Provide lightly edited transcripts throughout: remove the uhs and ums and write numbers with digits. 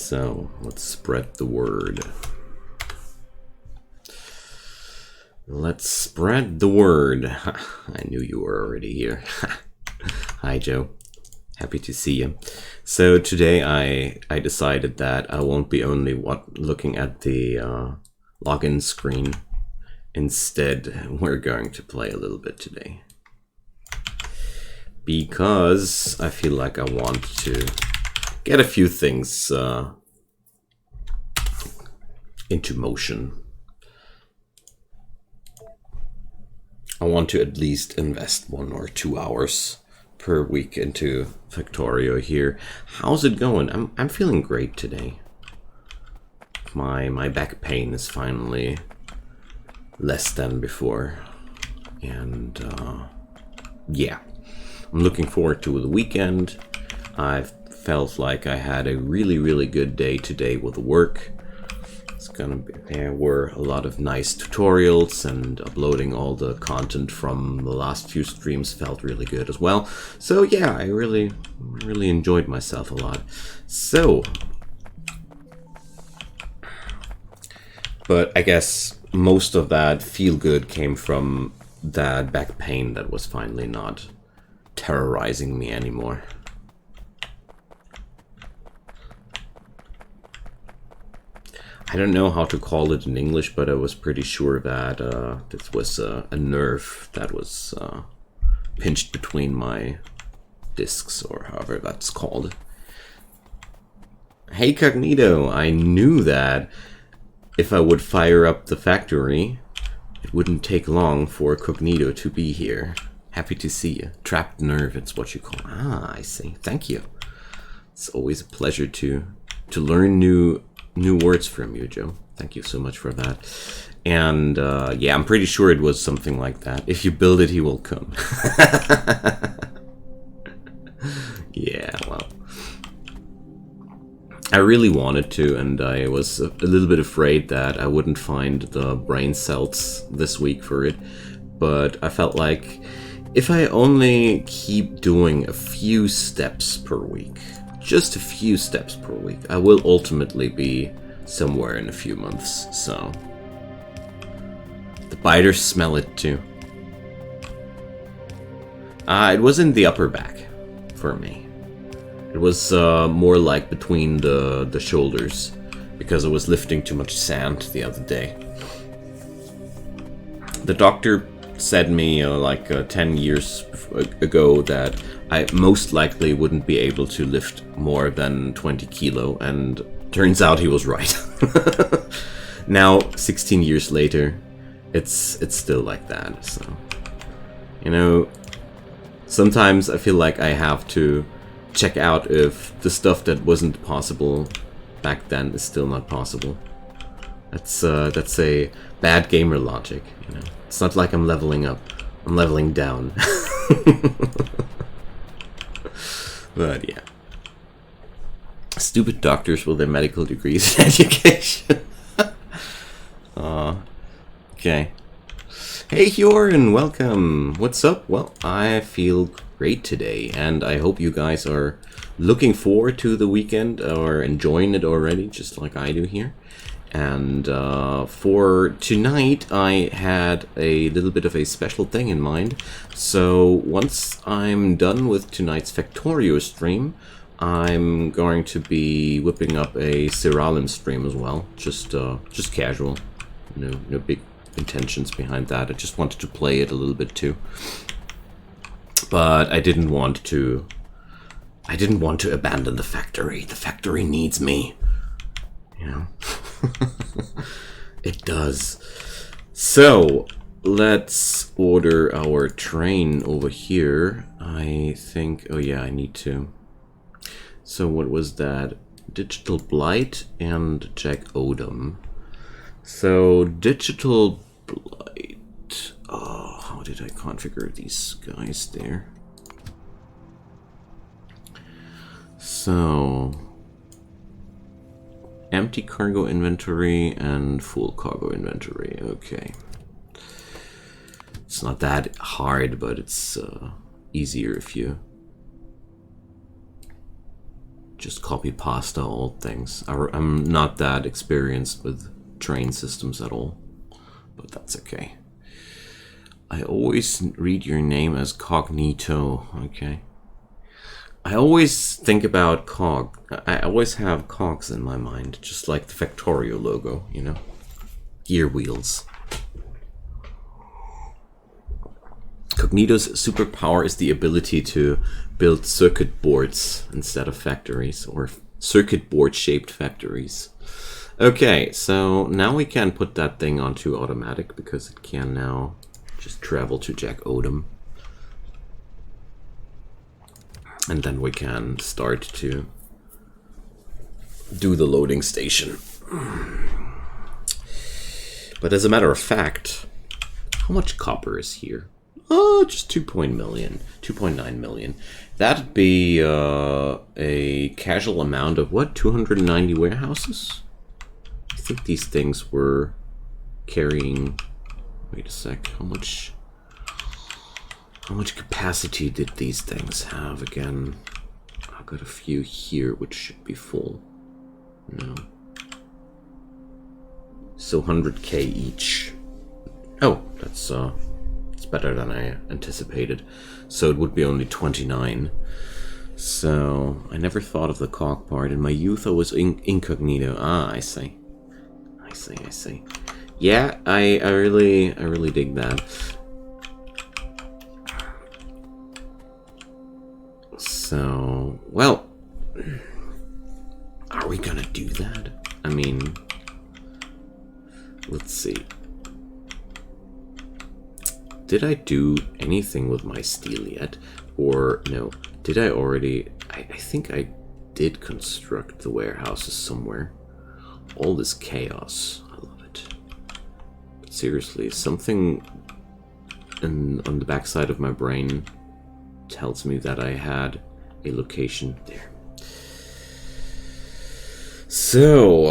So let's spread the word. Let's spread the word. I knew you were already here. Hi, Joe. Happy to see you. So today I decided that I won't be only looking at the login screen. Instead, we're going to play a little bit today. Because I feel like I want to get a few things into motion. I want to at least invest 1 or 2 hours per week into Factorio here. How's it going? I'm feeling great today. My back pain is finally less than before. And yeah, I'm looking forward to the weekend. I've felt like I had a really good day today with work. It's gonna be, there were a lot of nice tutorials, and uploading all the content from the last few streams felt really good as well. So yeah, I really enjoyed myself a lot. So, but I guess most of that feel good came from that back pain that was finally not terrorizing me anymore. I don't know how to call it in English, but I was pretty sure that this was a nerve that was pinched between my discs, or however that's called. Hey Cognito, I knew that if I would fire up the factory, it wouldn't take long for Cognito to be here. Happy to see you. Trapped nerve, it's what you call. Ah, I see. Thank you. It's always a pleasure to learn new words from you, Joe. Thank you so much for that. And yeah, I'm pretty sure it was something like that. If you build it, he will come. Yeah, well, I really wanted to, and I was a little bit afraid that I wouldn't find the brain cells this week for it. But I felt like if I only keep doing a few steps per week, just a few steps per week, I will ultimately be somewhere in a few months. So the biters smell it too. It was in the upper back for me. It was more like between the shoulders, because I was lifting too much sand the other day. The doctor said me like 10 years ago that I most likely wouldn't be able to lift more than 20 kilo, and turns out he was right. Now, 16 years later, it's still like that. So, you know, sometimes I feel like I have to check out if the stuff that wasn't possible back then is still not possible. That's a bad gamer logic, you know. It's not like I'm leveling up. I'm leveling down. But yeah. Stupid doctors with their medical degrees in education. Okay. Hey Hyorin, welcome. What's up? Well, I feel great today, and I hope you guys are looking forward to the weekend or enjoying it already, just like I do here. And for tonight, I had a little bit of a special thing in mind. So once I'm done with tonight's Factorio stream, I'm going to be whipping up a Seralim stream as well. Just casual. No big intentions behind that. I just wanted to play it a little bit too. But I didn't want to abandon the factory. The factory needs me. You know? It does. So let's order our train over here. I think, oh yeah, I need to. So what was that? Digital Blight and Jack Odom. So Digital Blight. Oh, how did I configure these guys there? So empty cargo inventory and full cargo inventory. Okay. It's not that hard, but it's easier if you just copy pasta old things. I'm not that experienced with train systems at all, but that's okay. I always read your name as Cognito. Okay. I always think about cog. I always have cogs in my mind, just like the Factorio logo, you know? Gear wheels. Cognito's superpower is the ability to build circuit boards instead of factories, or circuit board shaped factories. Okay, so now we can put that thing onto automatic because it can now just travel to Jack Odom. And then we can start to do the loading station. But as a matter of fact, how much copper is here? Oh, just 2.9 million. That'd be a casual amount of what? 290 warehouses? I think these things were carrying... Wait a sec, how much capacity did these things have again? I've got a few here which should be full. No. So 100k each. Oh, that's better than I anticipated. So it would be only 29. So I never thought of the cog part. In my youth I was incognito. Ah, I see. I see. Yeah, I really dig that. So, well, are we gonna do that? I mean, let's see. Did I do anything with my steel yet? Or, no, did I already... I think I did construct the warehouses somewhere. All this chaos. I love it. But seriously, something on the backside of my brain tells me that I had a location there. So,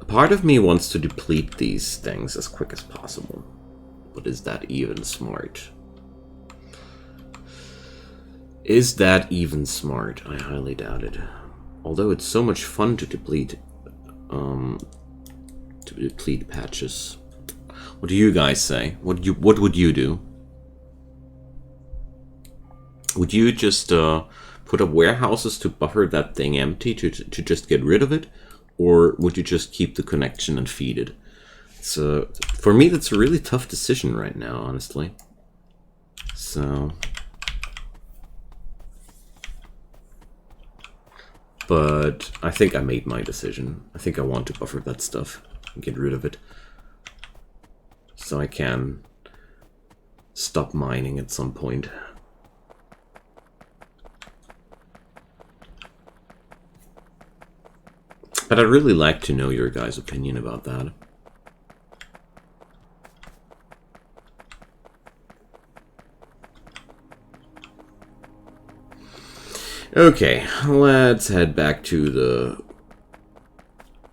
a part of me wants to deplete these things as quick as possible. But is that even smart? Is that even smart? I highly doubt it. Although it's so much fun to deplete patches. What do you guys say? What would you do? Would you just put up warehouses to buffer that thing empty to just get rid of it? Or would you just keep the connection and feed it? So for me, that's a really tough decision right now, honestly. So, but I think I made my decision. I think I want to buffer that stuff and get rid of it, so I can stop mining at some point. But I'd really like to know your guys' opinion about that. Okay, let's head back to the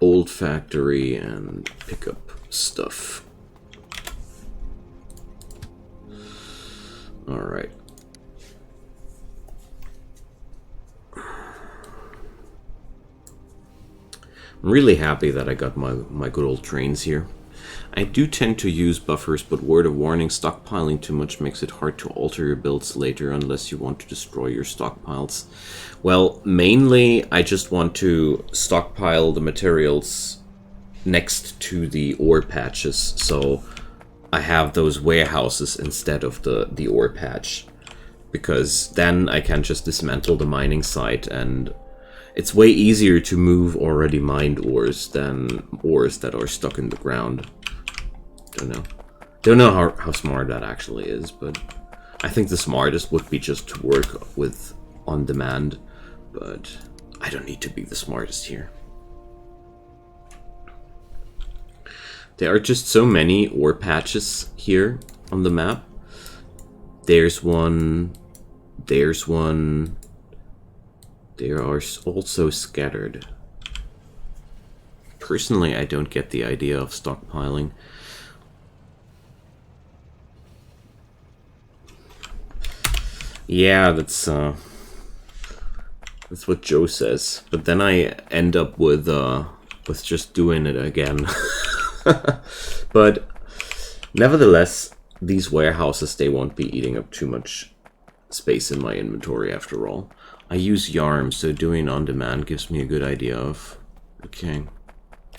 old factory and pick up stuff. Alright. I'm really happy that I got my good old trains here. I do tend to use buffers, but word of warning, stockpiling too much makes it hard to alter your builds later unless you want to destroy your stockpiles. Well, mainly I just want to stockpile the materials next to the ore patches, so I have those warehouses instead of the ore patch, because then I can just dismantle the mining site, and it's way easier to move already mined ores than ores that are stuck in the ground. Don't know how smart that actually is, but I think the smartest would be just to work with on demand, but I don't need to be the smartest here. There are just so many ore patches here on the map. There's one, there's one. They are also scattered. Personally, I don't get the idea of stockpiling. Yeah, that's That's what Joe says. But then I end up with just doing it again. But nevertheless, these warehouses, they won't be eating up too much space in my inventory after all. I use YARM, so doing on demand gives me a good idea of... Okay.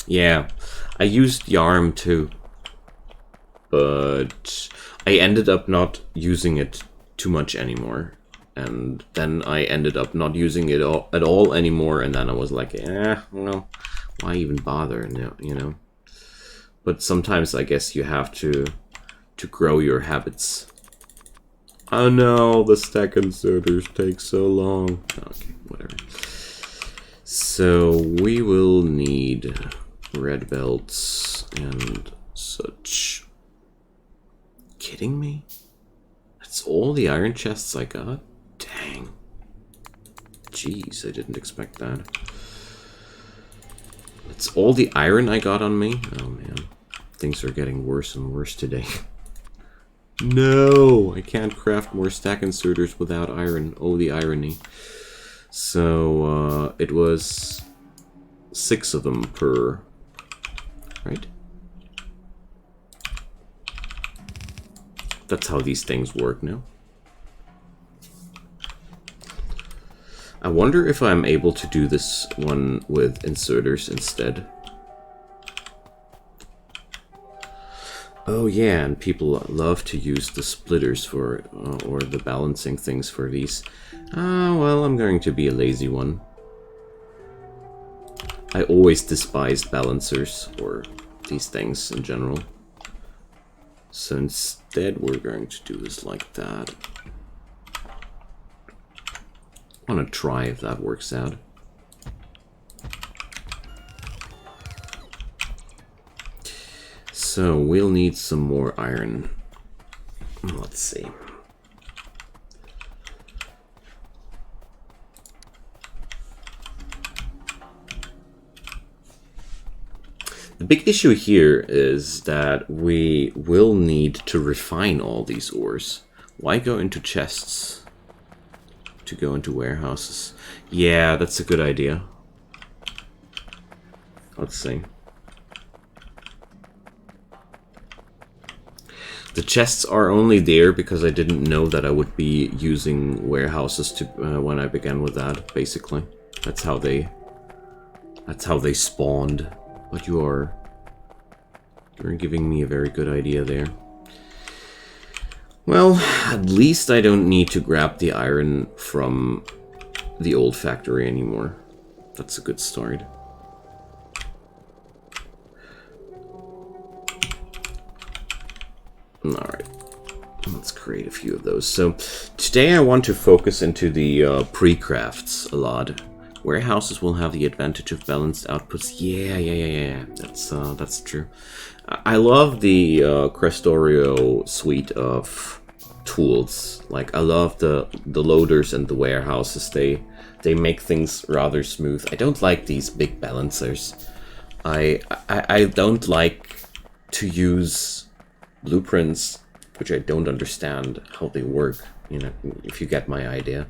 Yeah, I used YARM too. But I ended up not using it too much anymore. And then I ended up not using it at all anymore. And then I was like, well, why even bother, you know? But sometimes I guess you have to grow your habits. Oh no, the stack inserters take so long. Okay, whatever. So we will need red belts and such. Kidding me? That's all the iron chests I got? Dang. Jeez, I didn't expect that. That's all the iron I got on me? Oh man. Things are getting worse and worse today. No! I can't craft more stack inserters without iron. Oh, the irony. So, it was 6 of them per... Right? That's how these things work now. I wonder if I'm able to do this one with inserters instead. Oh yeah, and people love to use the splitters for, or the balancing things for these. Well, I'm going to be a lazy one. I always despised balancers, or these things in general. So instead we're going to do this like that. I want to try if that works out. So we'll need some more iron. Let's see. The big issue here is that we will need to refine all these ores. Why go into chests to go into warehouses? Yeah, that's a good idea. Let's see. The chests are only there because I didn't know that I would be using warehouses to when I began with that. Basically, that's how they spawned. But you're giving me a very good idea there. Well, at least I don't need to grab the iron from the old factory anymore. That's a good start. Alright, let's create a few of those. So, today I want to focus into the pre-crafts a lot. Warehouses will have the advantage of balanced outputs. Yeah. That's true. I love the Krastorio suite of tools. Like, I love the loaders and the warehouses. They make things rather smooth. I don't like these big balancers. I don't like to use blueprints, which I don't understand how they work, you know, if you get my idea.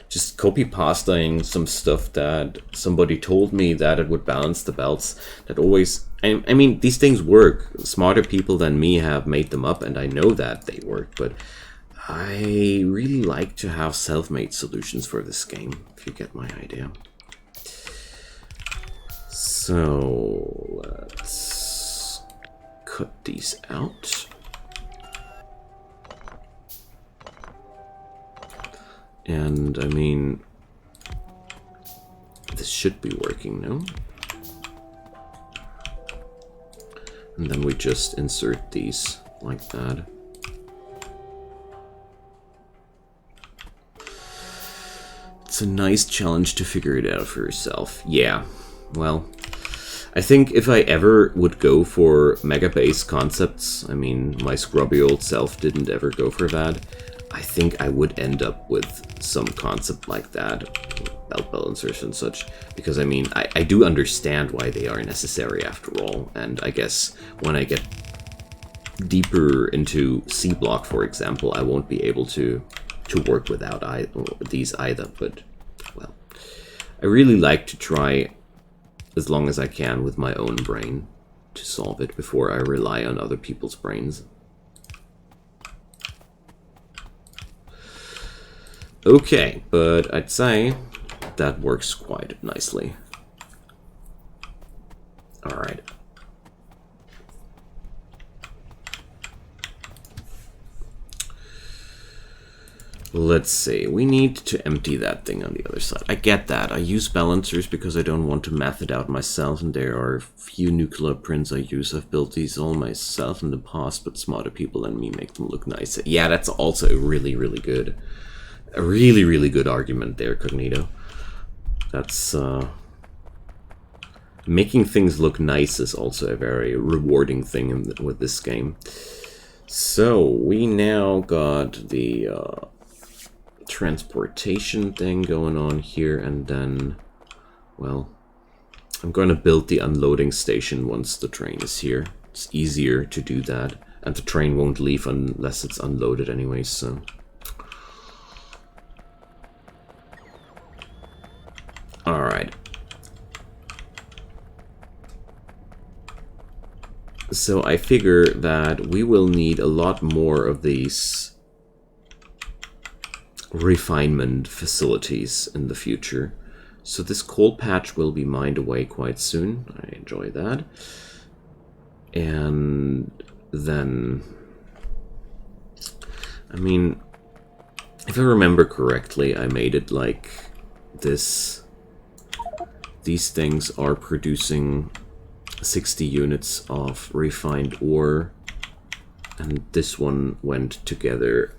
Just copy-pasting some stuff that somebody told me that it would balance the belts. That always... I mean, these things work. Smarter people than me have made them up, and I know that they work, but I really like to have self-made solutions for this game, if you get my idea. So, let's cut these out. And, I mean, this should be working, no? And then we just insert these like that. It's a nice challenge to figure it out for yourself. Yeah, well, I think if I ever would go for mega-base concepts, I mean, my scrubby old self didn't ever go for that, I think I would end up with some concept like that, belt balancers and such, because I mean, I do understand why they are necessary after all, and I guess when I get deeper into C-block, for example, I won't be able to work without these either, but, well, I really like to try as long as I can with my own brain to solve it before I rely on other people's brains. Okay, but I'd say that works quite nicely. Alright. Let's see, we need to empty that thing on the other side. I get that. I use balancers because I don't want to math it out myself, and there are a few nuclear prints I use. I've built these all myself in the past, but smarter people than me make them look nicer. Yeah, that's also a really good argument there, Cognito. That's, making things look nice is also a very rewarding thing with this game. So, we now got the, transportation thing going on here, and then, well, I'm going to build the unloading station once the train is here. It's easier to do that, and the train won't leave unless it's unloaded anyway, so... Alright. So I figure that we will need a lot more of these refinement facilities in the future. So this coal patch will be mined away quite soon. I enjoy that. And then, I mean, if I remember correctly, I made it like this. These things are producing 60 units of refined ore, and this one went together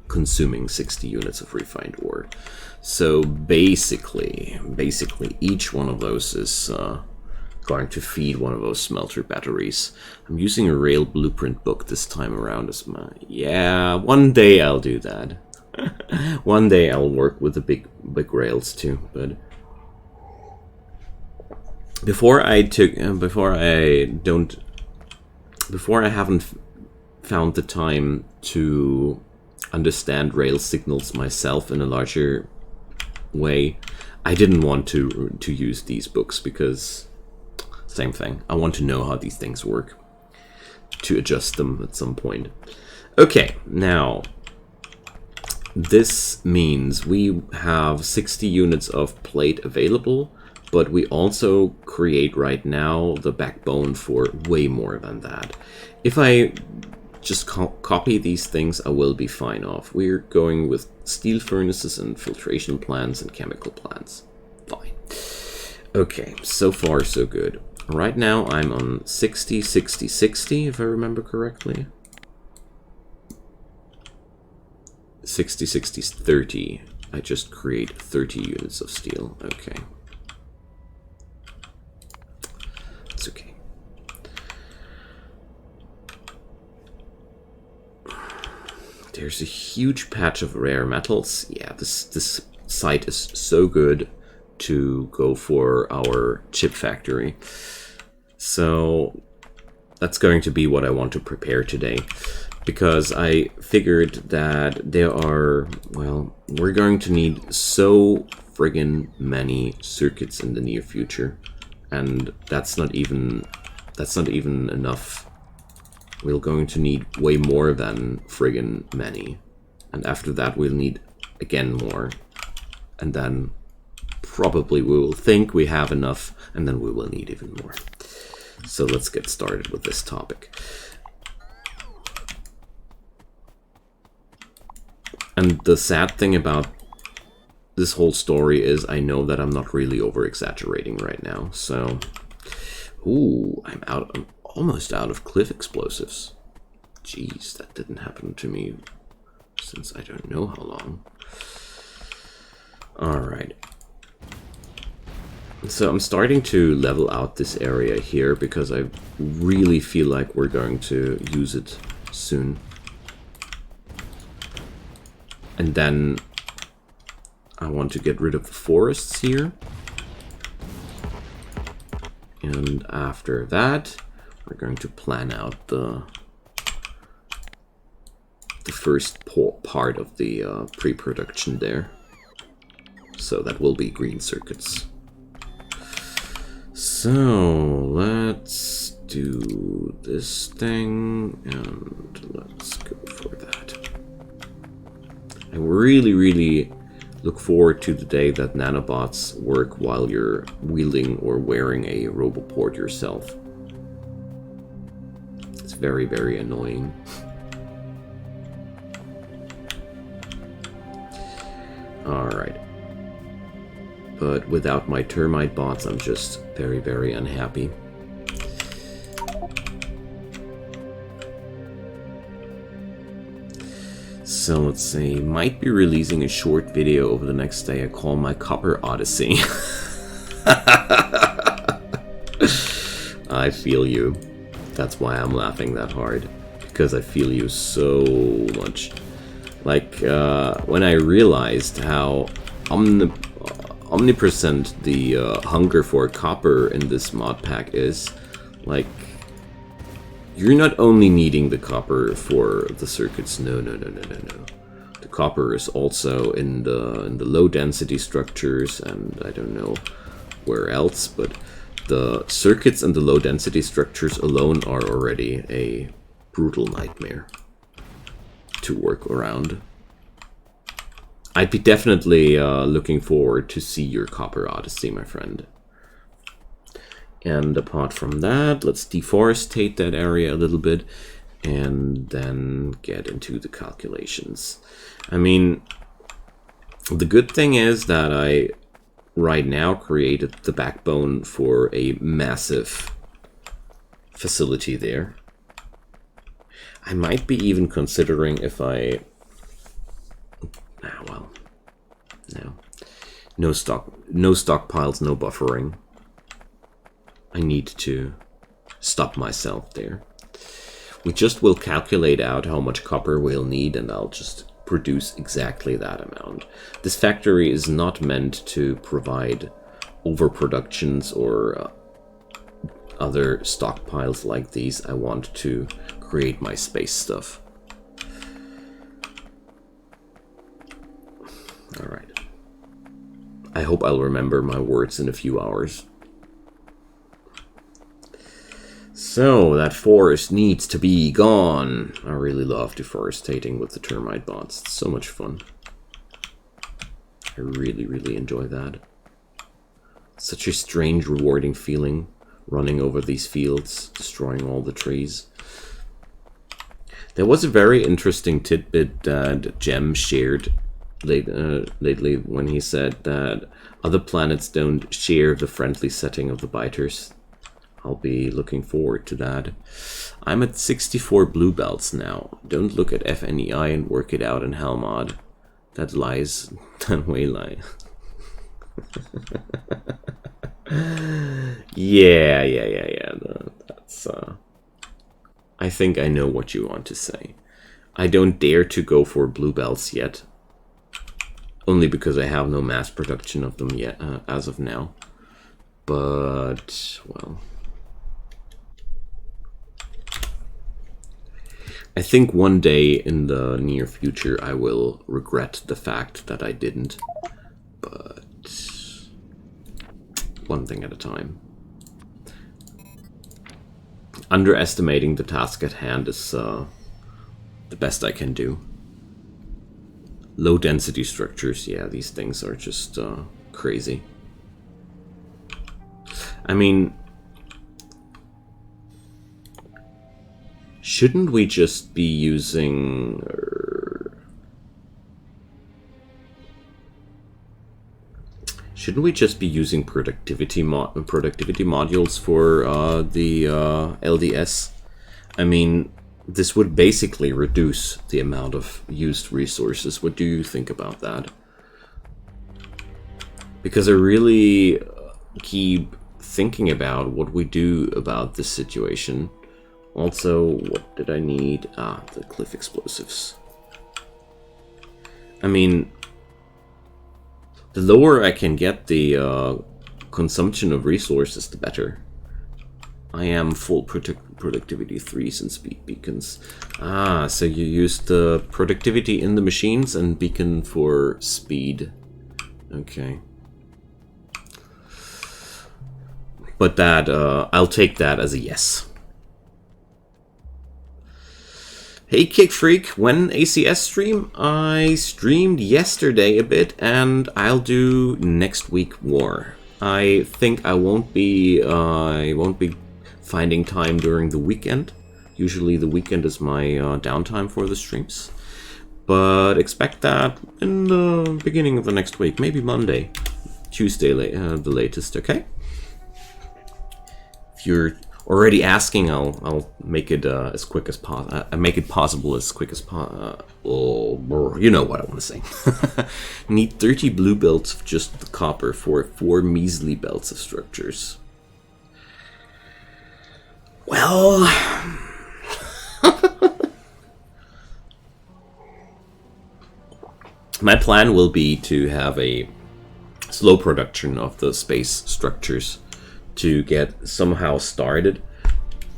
consuming 60 units of refined ore. So basically each one of those is going to feed one of those smelter batteries. I'm using a rail blueprint book this time around as my... Yeah, one day I'll do that. One day I'll work with the big rails too, but before I haven't found the time to understand rail signals myself in a larger way, I didn't want to use these books because same thing. I want to know how these things work to adjust them at some point. Okay, now this means we have 60 units of plate available, but we also create right now the backbone for way more than that. If I just copy these things, I will be fine off. We're going with steel furnaces and filtration plants and chemical plants. Fine. Okay, so far so good. Right now I'm on 60, 60, 60, if I remember correctly. 60, 60, 30. I just create 30 units of steel. Okay. It's okay. There's a huge patch of rare metals. Yeah, this site is so good to go for our chip factory. So that's going to be what I want to prepare today, because I figured that there are, well, we're going to need so friggin' many circuits in the near future, and that's not even enough. We're going to need way more than friggin' many. And after that we'll need again more. And then probably we will think we have enough, and then we will need even more. So let's get started with this topic. And the sad thing about this whole story is I know that I'm not really over-exaggerating right now. So, ooh, I'm almost out of cliff explosives. Jeez, that didn't happen to me since I don't know how long. Alright. So I'm starting to level out this area here because I really feel like we're going to use it soon. And then I want to get rid of the forests here. And after that, we're going to plan out the first part of the pre-production there. So that will be green circuits. So let's do this thing and let's go for that. I really look forward to the day that nanobots work while you're wielding or wearing a roboport yourself. It's very annoying. Alright. But without my termite bots, I'm just very unhappy. So let's see, might be releasing a short video over the next day I call my Copper Odyssey. I feel you. That's why I'm laughing that hard. Because I feel you so much. Like, when I realized how omnipresent the hunger for copper in this mod pack is, like, you're not only needing the copper for the circuits, no. The copper is also in the low density structures, and I don't know where else, but the circuits and the low density structures alone are already a brutal nightmare to work around. I'd be definitely looking forward to see your Copper Odyssey, my friend. And apart from that, let's deforestate that area a little bit and then get into the calculations. I mean, the good thing is that I right now created the backbone for a massive facility there. I might be even considering if I... Ah, well, no. No stockpiles, no buffering. I need to stop myself there. We just will calculate out how much copper we'll need, and I'll just produce exactly that amount. This factory is not meant to provide overproductions or other stockpiles like these. I want to create my space stuff. Alright. I hope I'll remember my words in a few hours. So, that forest needs to be gone. I really love deforestating with the termite bots. It's so much fun. I really enjoy that. Such a strange, rewarding feeling, running over these fields, destroying all the trees. There was a very interesting tidbit that Gem shared lately when he said that other planets don't share the friendly setting of the biters. I'll be looking forward to that. I'm at 64 blue belts now. Don't look at FNEI and work it out in Helmod. That lies. That way lie. Yeah. That's, I think I know what you want to say. I don't dare to go for blue belts yet. Only because I have no mass production of them yet, as of now. But, well... I think one day in the near future I will regret the fact that I didn't. But... one thing at a time. Underestimating the task at hand is the best I can do. Low density structures, yeah, these things are just crazy. I mean, shouldn't we just be using... Shouldn't we just be using productivity modules for the LDS? I mean, this would basically reduce the amount of used resources. What do you think about that? Because I really keep thinking about what we do about this situation. Also, what did I need? Ah, the cliff explosives. I mean, the lower I can get the consumption of resources, the better. I am full productivity 3s and speed beacons. Ah, so you use the productivity in the machines and beacon for speed. Okay. But that, I'll take that as a yes. Hey Kick Freak, when ACS stream? I streamed yesterday a bit, and I'll do next week more. I think I won't be finding time during the weekend. Usually the weekend is my downtime for the streams. But expect that in the beginning of the next week, maybe Monday, Tuesday, the latest. Okay. If you're already asking, I'll make it as quick as possible. Make it possible as quick as possible. You know what I want to say. Need 30 blue belts of just the copper for 4 measly belts of structures. Well, my plan will be to have a slow production of the space structures to get somehow started,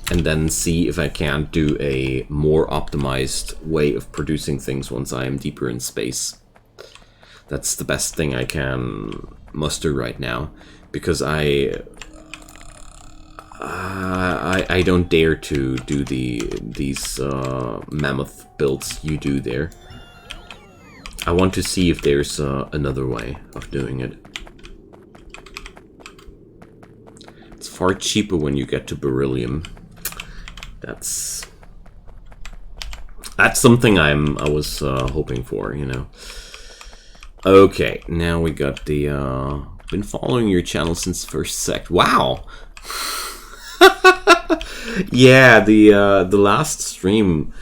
and then see if I can't do a more optimized way of producing things once I am deeper in space. That's the best thing I can muster right now, because I don't dare to do these mammoth builds you do there. I want to see if there's another way of doing it. It's far cheaper when you get to beryllium. That's something I was hoping for, you know. Okay, now we got the been following your channel since first sec. Wow. Yeah, the last stream,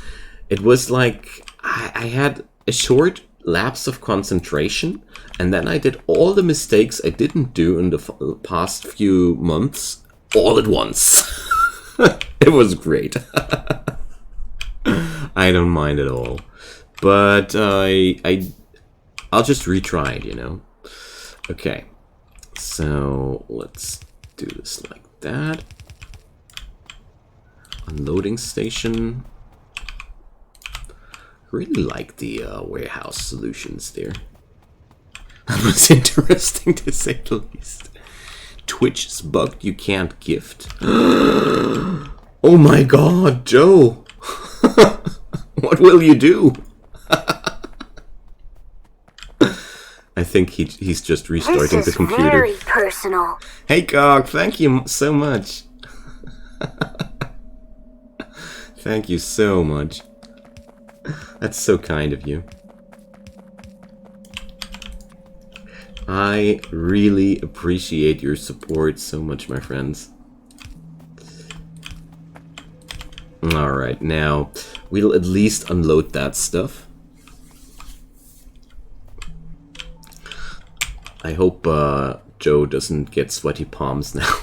it was like I had a short lapse of concentration, and then I did all the mistakes I didn't do in the past few months all at once. It was great. I don't mind at all, but I'll just retry it, you know. Okay, so let's do this like that. Unloading station. Really like the warehouse solutions there. That was interesting to say the least. Twitch is bugged, you can't gift. Oh my god, Joe! What will you do? I think he's just restarting the computer. Very personal. Hey Gog, thank you so much. Thank you so much. That's so kind of you. I really appreciate your support so much, my friends. Alright, now we'll at least unload that stuff. I hope Joe doesn't get sweaty palms now.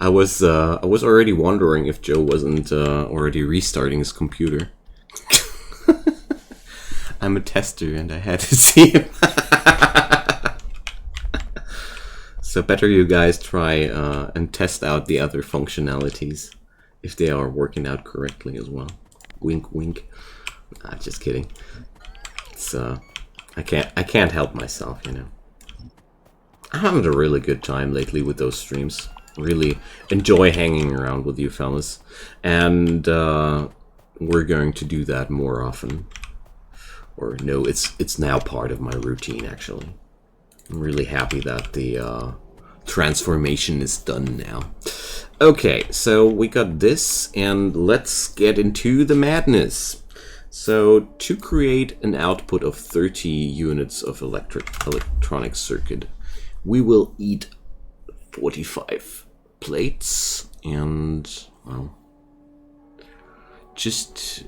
I was already wondering if Joe wasn't already restarting his computer. I'm a tester and I had to see him. So better you guys try and test out the other functionalities if they are working out correctly as well. Wink, wink. Nah, just kidding. It's I can't help myself, you know. I'm having a really good time lately with those streams. Really enjoy hanging around with you fellas, and we're going to do that more often. Or no, it's now part of my routine actually. I'm really happy that the transformation is done now. Okay, so we got this, and let's get into the madness. So to create an output of 30 units of electronic circuit, we will eat 45 plates, and well, just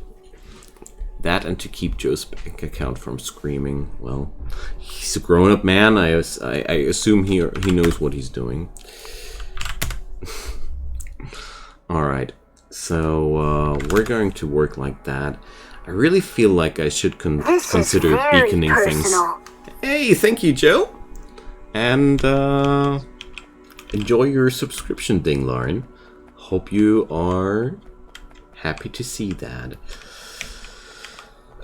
that, and to keep Joe's bank account from screaming. Well, he's a grown-up man. I assume he knows what he's doing. All right, so we're going to work like that. I really feel like I should consider beaconing things. Hey, thank you, Joe. And enjoy your subscription ding, Lauren. Hope you are happy to see that.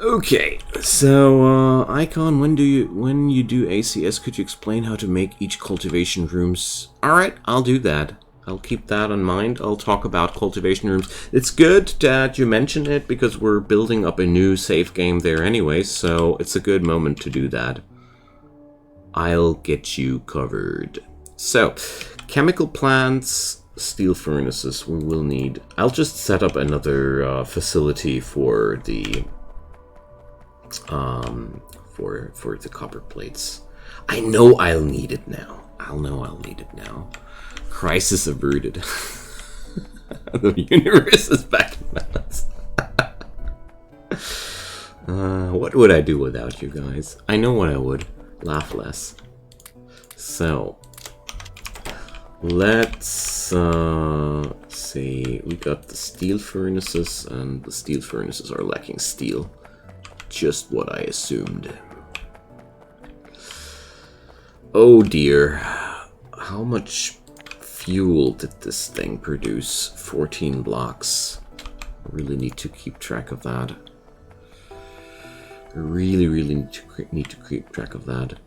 Okay, so Icon, when you do ACS, could you explain how to make each cultivation rooms? All right, I'll do that. I'll keep that in mind. I'll talk about cultivation rooms. It's good that you mention it because we're building up a new save game there anyway, so it's a good moment to do that. I'll get you covered. So, chemical plants, steel furnaces we will need. I'll just set up another facility for the for the copper plates. I know I'll need it now. I'll need it now. Crisis averted. The universe is back in balance. What would I do without you guys? I know what I would. Laugh less. So let's see. We got the steel furnaces, and the steel furnaces are lacking steel. Just what I assumed. Oh dear. How much fuel did this thing produce? 14 blocks. I really need to keep track of that. I really need to keep track of that.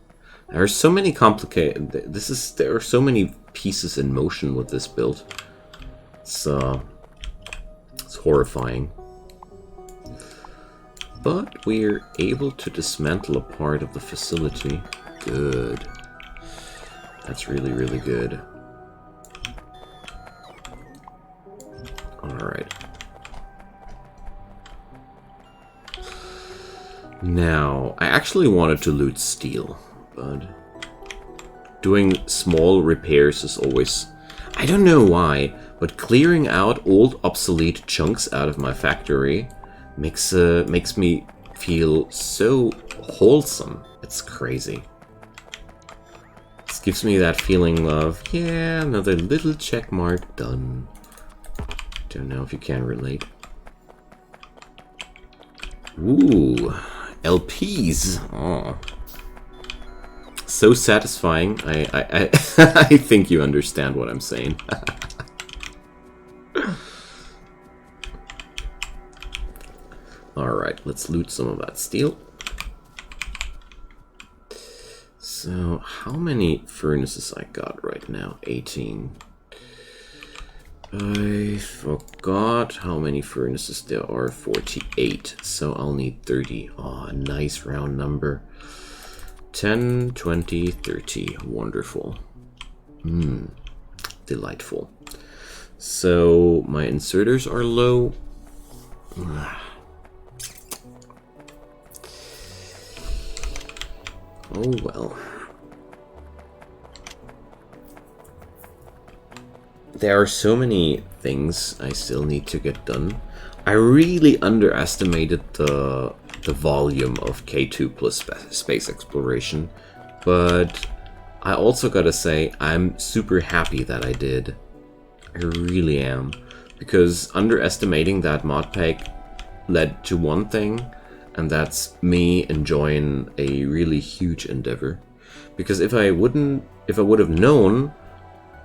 There are so many complicated... There are so many pieces in motion with this build. It's horrifying. But we're able to dismantle a part of the facility. Good. That's really, really good. Alright. Now, I actually wanted to loot steel, but doing small repairs is always... I don't know why, but clearing out old obsolete chunks out of my factory makes me feel so wholesome. It's crazy. This gives me that feeling of, yeah, another little check mark done. Don't know if you can relate. Ooh, LPs. Oh, so satisfying. I I think you understand what I'm saying. Alright, let's loot some of that steel. So, how many furnaces I got right now? 18. I forgot how many furnaces there are. 48. So I'll need 30. Oh, a nice round number. 10, 20, 30. Wonderful. Delightful. So, my inserters are low. Oh well. There are so many things I still need to get done. I really underestimated the volume of K2 plus space exploration, but I also gotta say I'm super happy that I did. I really am, because underestimating that mod pack led to one thing, and that's me enjoying a really huge endeavor. Because if I would have known,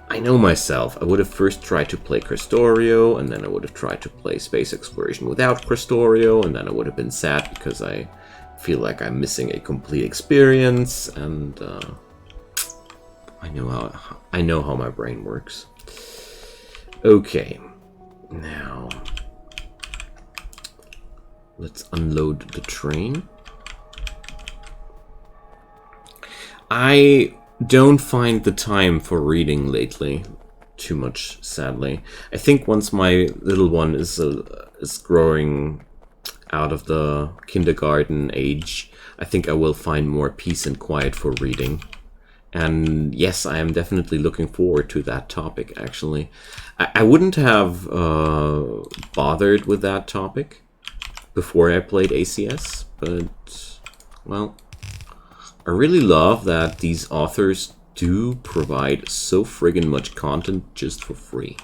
I know myself, I would have first tried to play Krastorio, and then I would have tried to play space exploration without Krastorio, and then I would have been sad because I feel like I'm missing a complete experience, and I know how my brain works. Okay, now let's unload the train. I don't find the time for reading lately too much, sadly. I think once my little one is growing out of the kindergarten age, I think I will find more peace and quiet for reading. And yes, I am definitely looking forward to that topic, actually. I wouldn't have bothered with that topic before I played ACS, but, well, I really love that these authors do provide so friggin' much content just for free.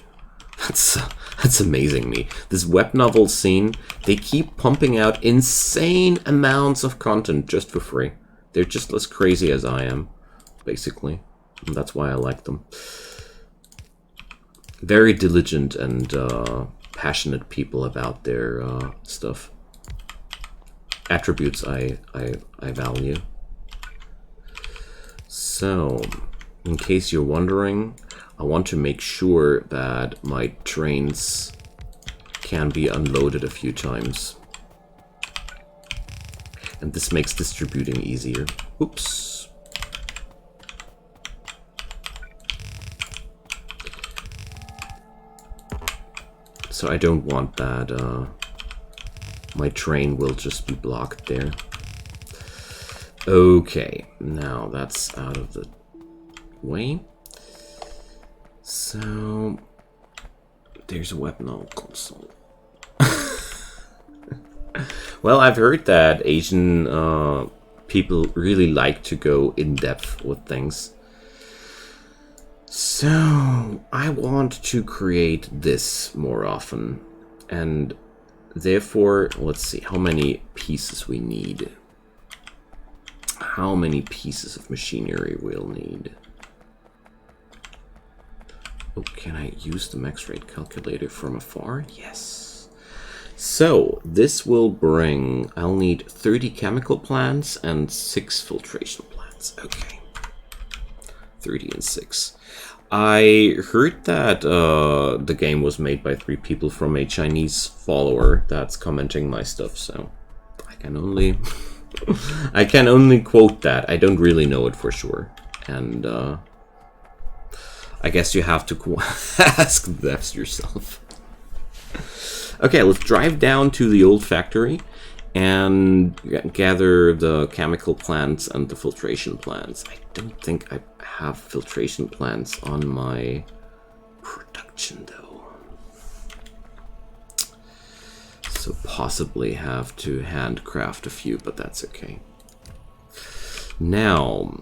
That's amazing me. This web novel scene, they keep pumping out insane amounts of content just for free. They're just as crazy as I am, basically. And that's why I like them. Very diligent and passionate people about their stuff. attributes I value. So, in case you're wondering, I want to make sure that my trains can be unloaded a few times. And this makes distributing easier. Oops. So I don't want that my train will just be blocked there. Okay, now that's out of the way. So there's a weapon console. Well, I've heard that Asian people really like to go in depth with things. So I want to create this more often, and therefore, let's see how many pieces we need. How many pieces of machinery we'll need. Oh, can I use the max rate calculator from afar? Yes. So this will bring, I'll need 30 chemical plants and 6 filtration plants. Okay. 30 and 6. I heard that the game was made by 3 people from a Chinese follower that's commenting my stuff, so I can only I can only quote that. I don't really know it for sure, and I guess you have to ask the devs yourself. Okay, let's drive down to the old factory and gather the chemical plants and the filtration plants. I don't think I have filtration plants on my production though, so possibly have to handcraft a few, but that's okay. Now,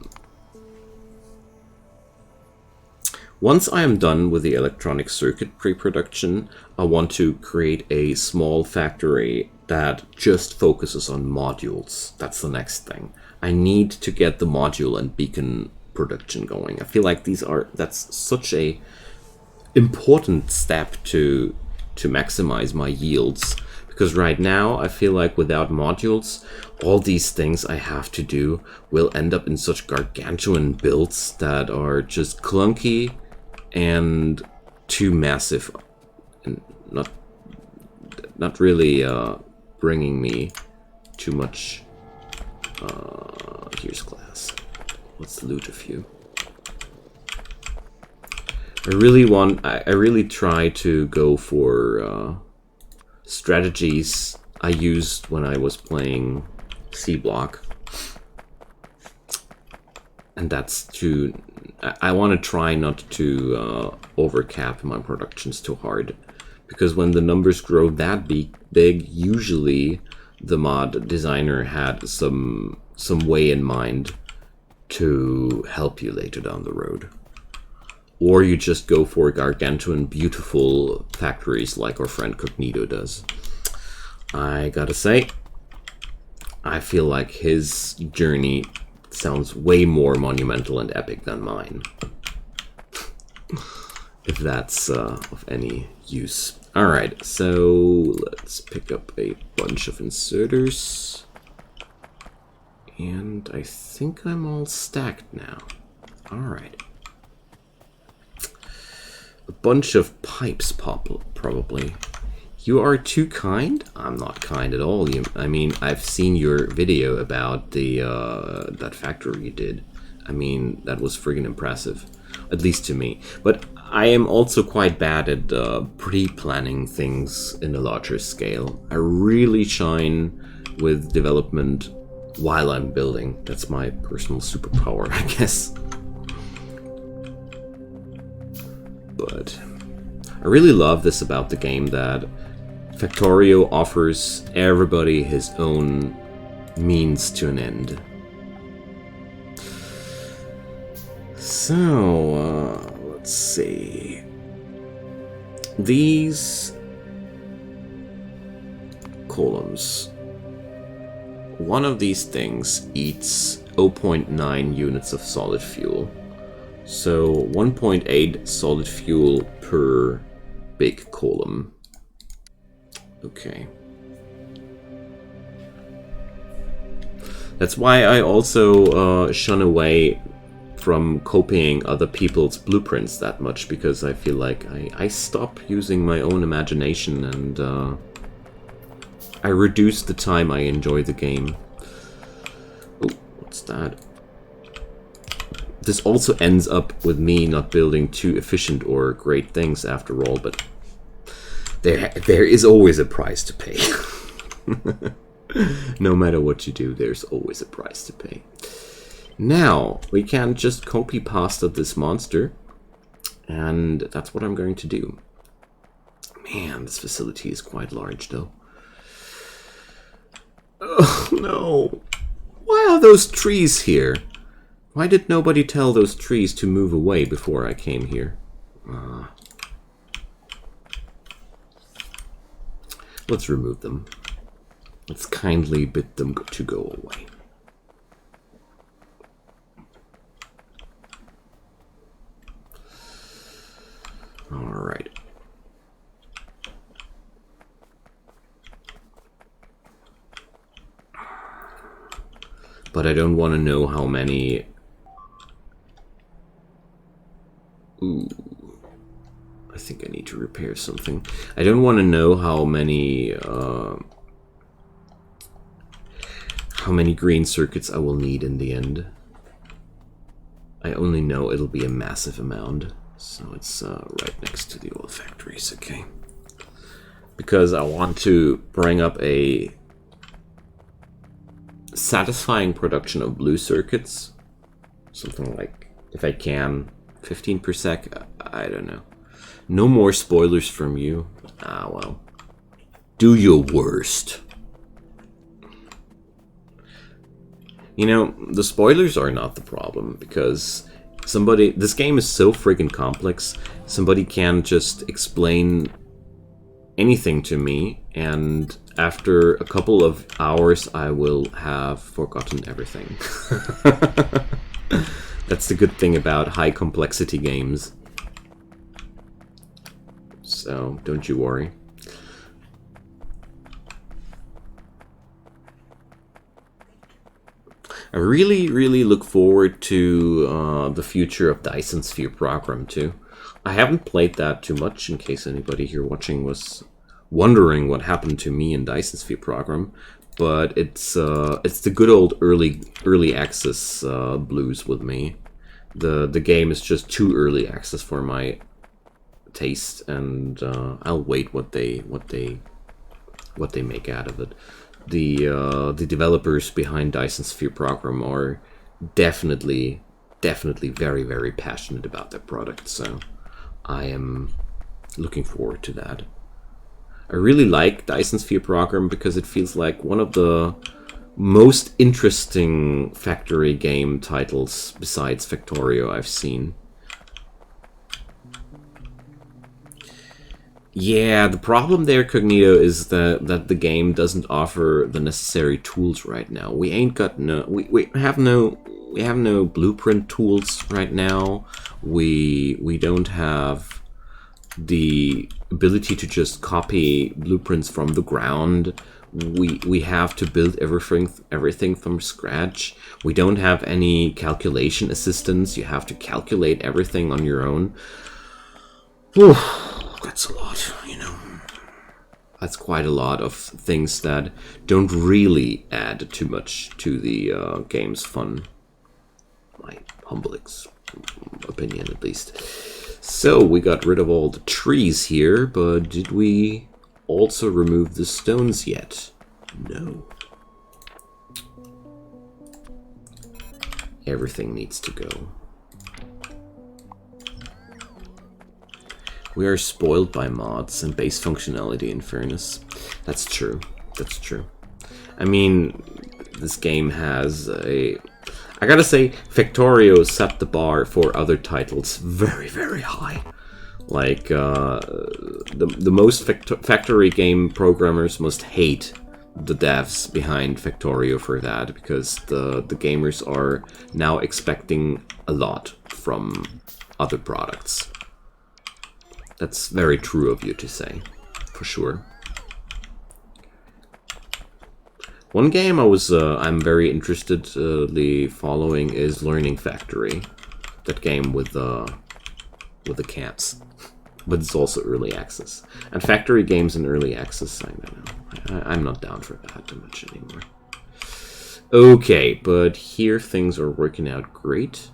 once I am done with the electronic circuit pre-production, I want to create a small factory that just focuses on modules. That's the next thing. I need to get the module and beacon production going. I feel like that's such a important step to maximize my yields, because right now I feel like without modules, all these things I have to do will end up in such gargantuan builds that are just clunky and too massive and not really bringing me too much. Here's glass. Let's loot a few. I really try to go for strategies I used when I was playing C Block, and that's to I want to try not to overcap my productions too hard, because when the numbers grow that big, usually the mod designer had some way in mind to help you later down the road. Or you just go for gargantuan, beautiful factories like our friend Cognito does. I gotta say, I feel like his journey sounds way more monumental and epic than mine. If that's of any use. Alright, so let's pick up a bunch of inserters. And I think I'm all stacked now. Alright. A bunch of pipes probably. You are too kind? I'm not kind at all. I mean, I've seen your video about the that factory you did. I mean, that was friggin' impressive, at least to me. But I am also quite bad at pre-planning things in a larger scale. I really shine with development while I'm building. That's my personal superpower, I guess. But I really love this about the game, that Factorio offers everybody his own means to an end. So, let's see. These columns. One of these things eats 0.9 units of solid fuel. So 1.8 solid fuel per big column. Okay. That's why I also shun away from copying other people's blueprints that much, because I feel like I stop using my own imagination, and I reduce the time I enjoy the game. Oh, what's that? This also ends up with me not building too efficient or great things after all, but there is always a price to pay. No matter what you do, there's always a price to pay. Now, we can just copy pasta this monster, and that's what I'm going to do. Man, this facility is quite large, though. Oh, no. Why are those trees here? Why did nobody tell those trees to move away before I came here? Let's remove them. Let's kindly bid them to go away. Alright. But I don't want to know how many... Ooh. I think I need to repair something. I don't want to know how many green circuits I will need in the end. I only know it'll be a massive amount. So it's right next to the oil factories, okay. Because I want to bring up a satisfying production of blue circuits. Something like, if I can, 15 per sec, I don't know. No more spoilers from you. Ah, well. Do your worst. You know, the spoilers are not the problem, because this game is so friggin' complex, somebody can just explain anything to me, and after a couple of hours I will have forgotten everything. That's the good thing about high complexity games. So, don't you worry. I really look forward to the future of Dyson Sphere program too. I haven't played that too much, in case anybody here watching was wondering what happened to me in Dyson Sphere program. But it's the good old early access blues with me. The game is just too early access for my taste, and I'll wait what they make out of it. The developers behind Dyson Sphere program are definitely very passionate about their product, so I am looking forward to that. I really like Dyson Sphere program because it feels like one of the most interesting factory game titles besides Factorio I've seen. Yeah, the problem there, Cognito, is that the game doesn't offer the necessary tools right now. We ain't got we have no blueprint tools right now. We don't have the ability to just copy blueprints from the ground. We have to build everything from scratch. We don't have any calculation assistance. You have to calculate everything on your own. Whew. That's a lot, you know. That's quite a lot of things that don't really add too much to the game's fun. My humble opinion, at least. So, we got rid of all the trees here, but did we also remove the stones yet? No. Everything needs to go. We are spoiled by mods and base functionality, in fairness. That's true. That's true. I mean, this game has a... I gotta say, Factorio set the bar for other titles very high. Like, the most factory game programmers must hate the devs behind Factorio for that, because the gamers are now expecting a lot from other products. That's very true of you to say, for sure. One game I'm very interestedly following is Learning Factory. That game with the cats. But it's also early access. And factory games in early access, I don't know. I'm not down for that too much anymore. Okay, but here things are working out great.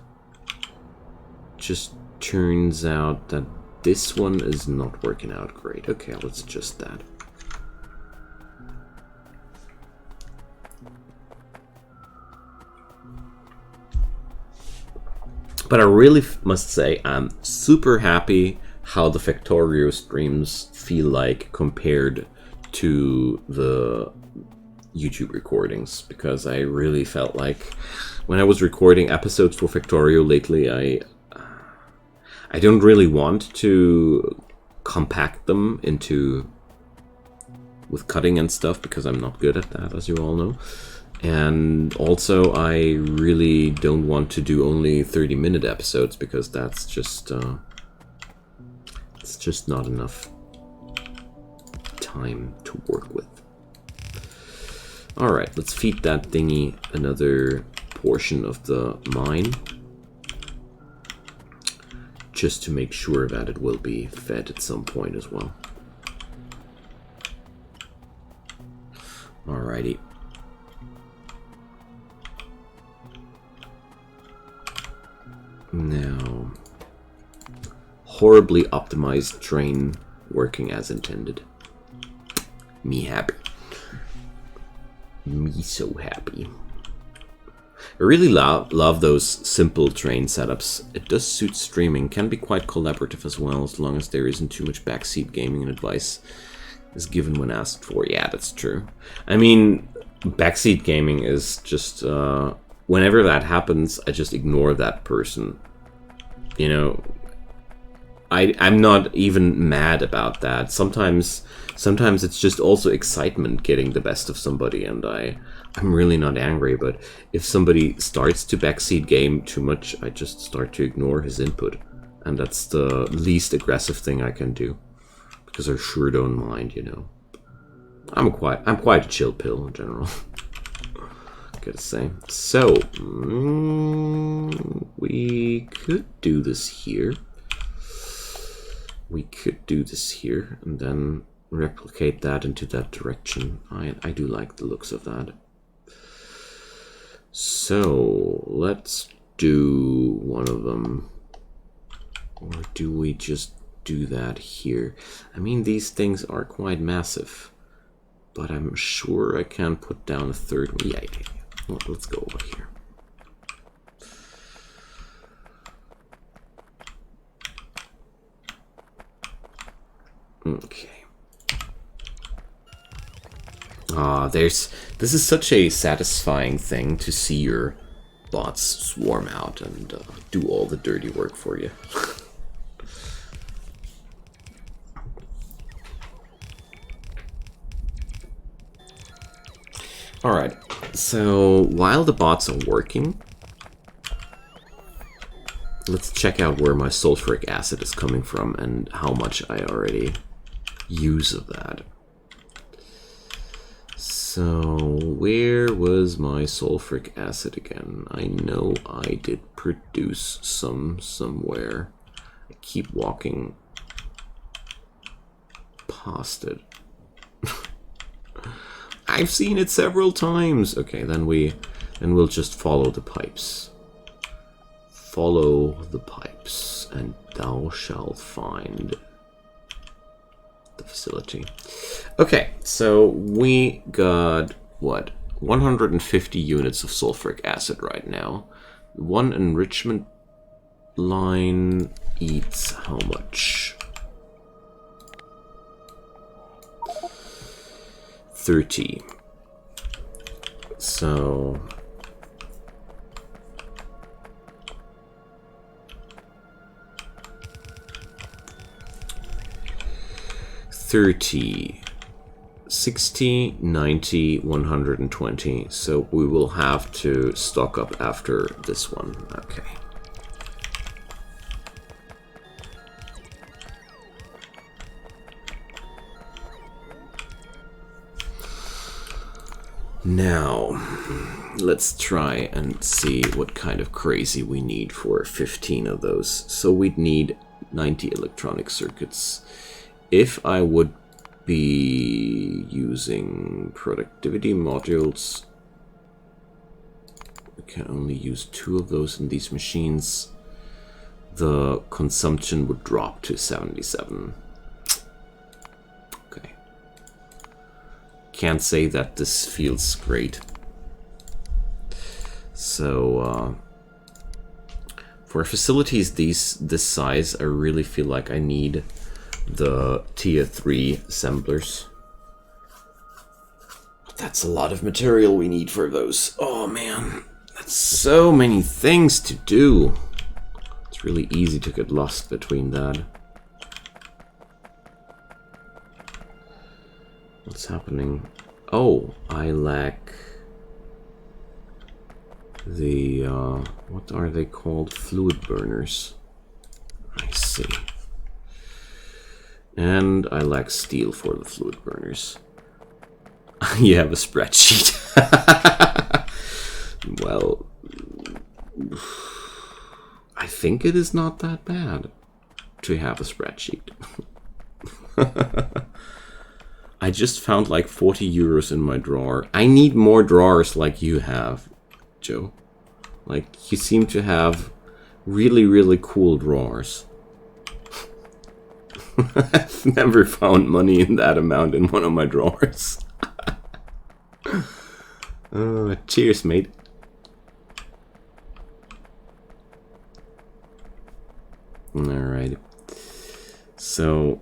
Just turns out that this one is not working out great. Okay, let's adjust that. But I really must say I'm super happy how the Factorio streams feel like compared to the YouTube recordings, because I really felt like when I was recording episodes for Factorio lately, I don't really want to compact them with cutting and stuff, because I'm not good at that, as you all know. And also I really don't want to do only 30-minute episodes, because that's just it's just not enough time to work with. Alright, let's feed that thingy another portion of the mine, just to make sure that it will be fed at some point as well. Alrighty. Now, horribly optimized train working as intended. Me happy. Me so happy. I really love those simple train setups. It does suit streaming, can be quite collaborative as well, as long as there isn't too much backseat gaming and advice is given when asked for. Yeah, that's true. I mean, backseat gaming is just, whenever that happens, I just ignore that person. You know, I'm not even mad about that. Sometimes it's just also excitement getting the best of somebody, and I'm really not angry, but if somebody starts to backseat game too much, I just start to ignore his input. And that's the least aggressive thing I can do, because I sure don't mind, you know. I'm quite a chill pill in general. Gotta say. So, we could do this here. We could do this here and then replicate that into that direction. I do like the looks of that. So, let's do one of them. Or do we just do that here? I mean, these things are quite massive, but I'm sure I can put down a third one. Yeah. Well, let's go over here. Okay. This is such a satisfying thing to see your bots swarm out and do all the dirty work for you. Alright, so while the bots are working, let's check out where my sulfuric acid is coming from and how much I already use of that. So, where was my sulfuric acid again? I know I did produce some somewhere. I keep walking past it. I've seen it several times. Okay, then we'll just follow the pipes. Follow the pipes, and thou shalt find the facility. Okay, so we got, what, 150 units of sulfuric acid right now. One enrichment line eats how much? 30. So... 30, 60, 90, 120. So we will have to stock up after this one. Okay. Now, let's try and see what kind of crazy we need for 15 of those. So we'd need 90 electronic circuits. If I would be using productivity modules, we can only use 2 of those in these machines. The consumption would drop to 77. Okay. Can't say that this feels great. So for facilities this size, I really feel like I need the tier 3 assemblers. That's a lot of material we need for those. Oh man, that's so many things to do. It's really easy to get lost between that. What's happening? Oh, I lack the, what are they called? Fluid burners. I see. And I lack steel for the fluid burners. You have a spreadsheet. Well, I think it is not that bad to have a spreadsheet. I just found like 40 euros in my drawer. I need more drawers like you have, Joe. Like, you seem to have really, really cool drawers. I've never found money in that amount in one of my drawers. Cheers, mate. Alright. So,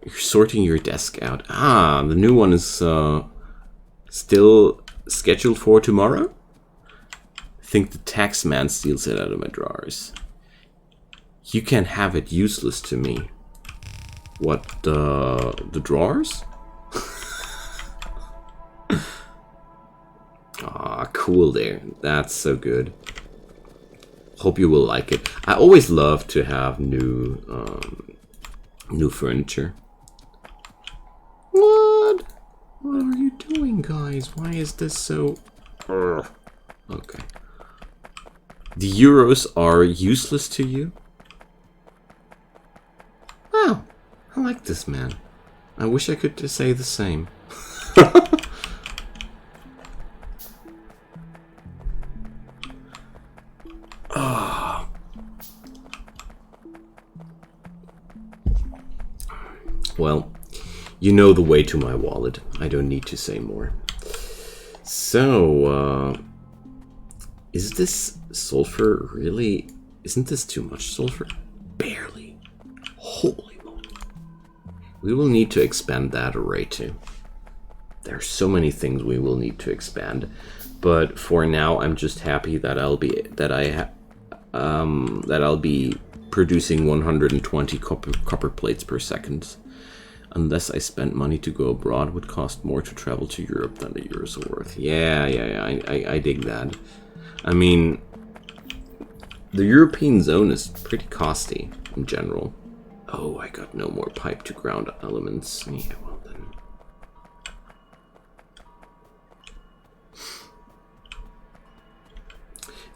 you're sorting your desk out. Ah, the new one is still scheduled for tomorrow? I think the tax man steals it out of my drawers. You can have it useless to me. What, the drawers? Ah, cool there. That's so good. Hope you will like it. I always love to have new furniture. What? What are you doing, guys? Why is this so... Ugh. Okay. The euros are useless to you? Wow. I like this man. I wish I could just say the same. Well, you know the way to my wallet. I don't need to say more. So, is this sulfur really... Isn't this too much sulfur? Barely. Holy moly. We will need to expand that array too. There are so many things we will need to expand. But for now, I'm just happy that I'll be producing 120 copper plates per second. Unless I spent money to go abroad, would cost more to travel to Europe than the euros are worth. Yeah, I dig that. I mean, the European zone is pretty costly in general. Oh, I got no more pipe to ground elements. Yeah, well then.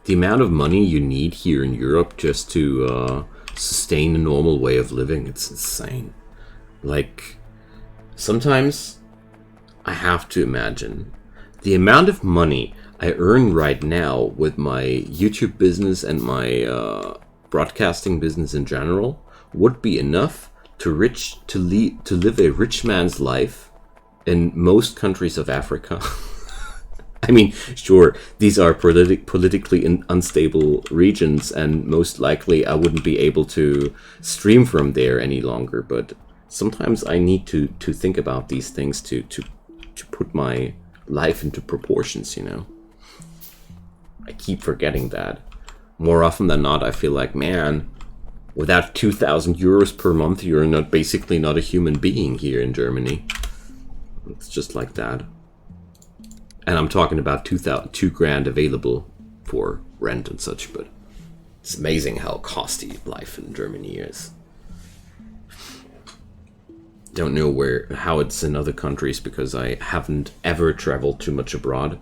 The amount of money you need here in Europe just to sustain a normal way of living, it's insane. Like, sometimes I have to imagine the amount of money I earn right now with my YouTube business and my broadcasting business in general would be enough to live a rich man's life in most countries of Africa. I mean, sure, these are politically unstable regions, and most likely I wouldn't be able to stream from there any longer, but sometimes I need to think about these things to put my life into proportions, you know. I keep forgetting that. More often than not, I feel like, man, without 2,000 euros per month, you're basically not a human being here in Germany. It's just like that. And I'm talking about 2 grand available for rent and such, but it's amazing how costly life in Germany is. Don't know how it's in other countries because I haven't ever traveled too much abroad.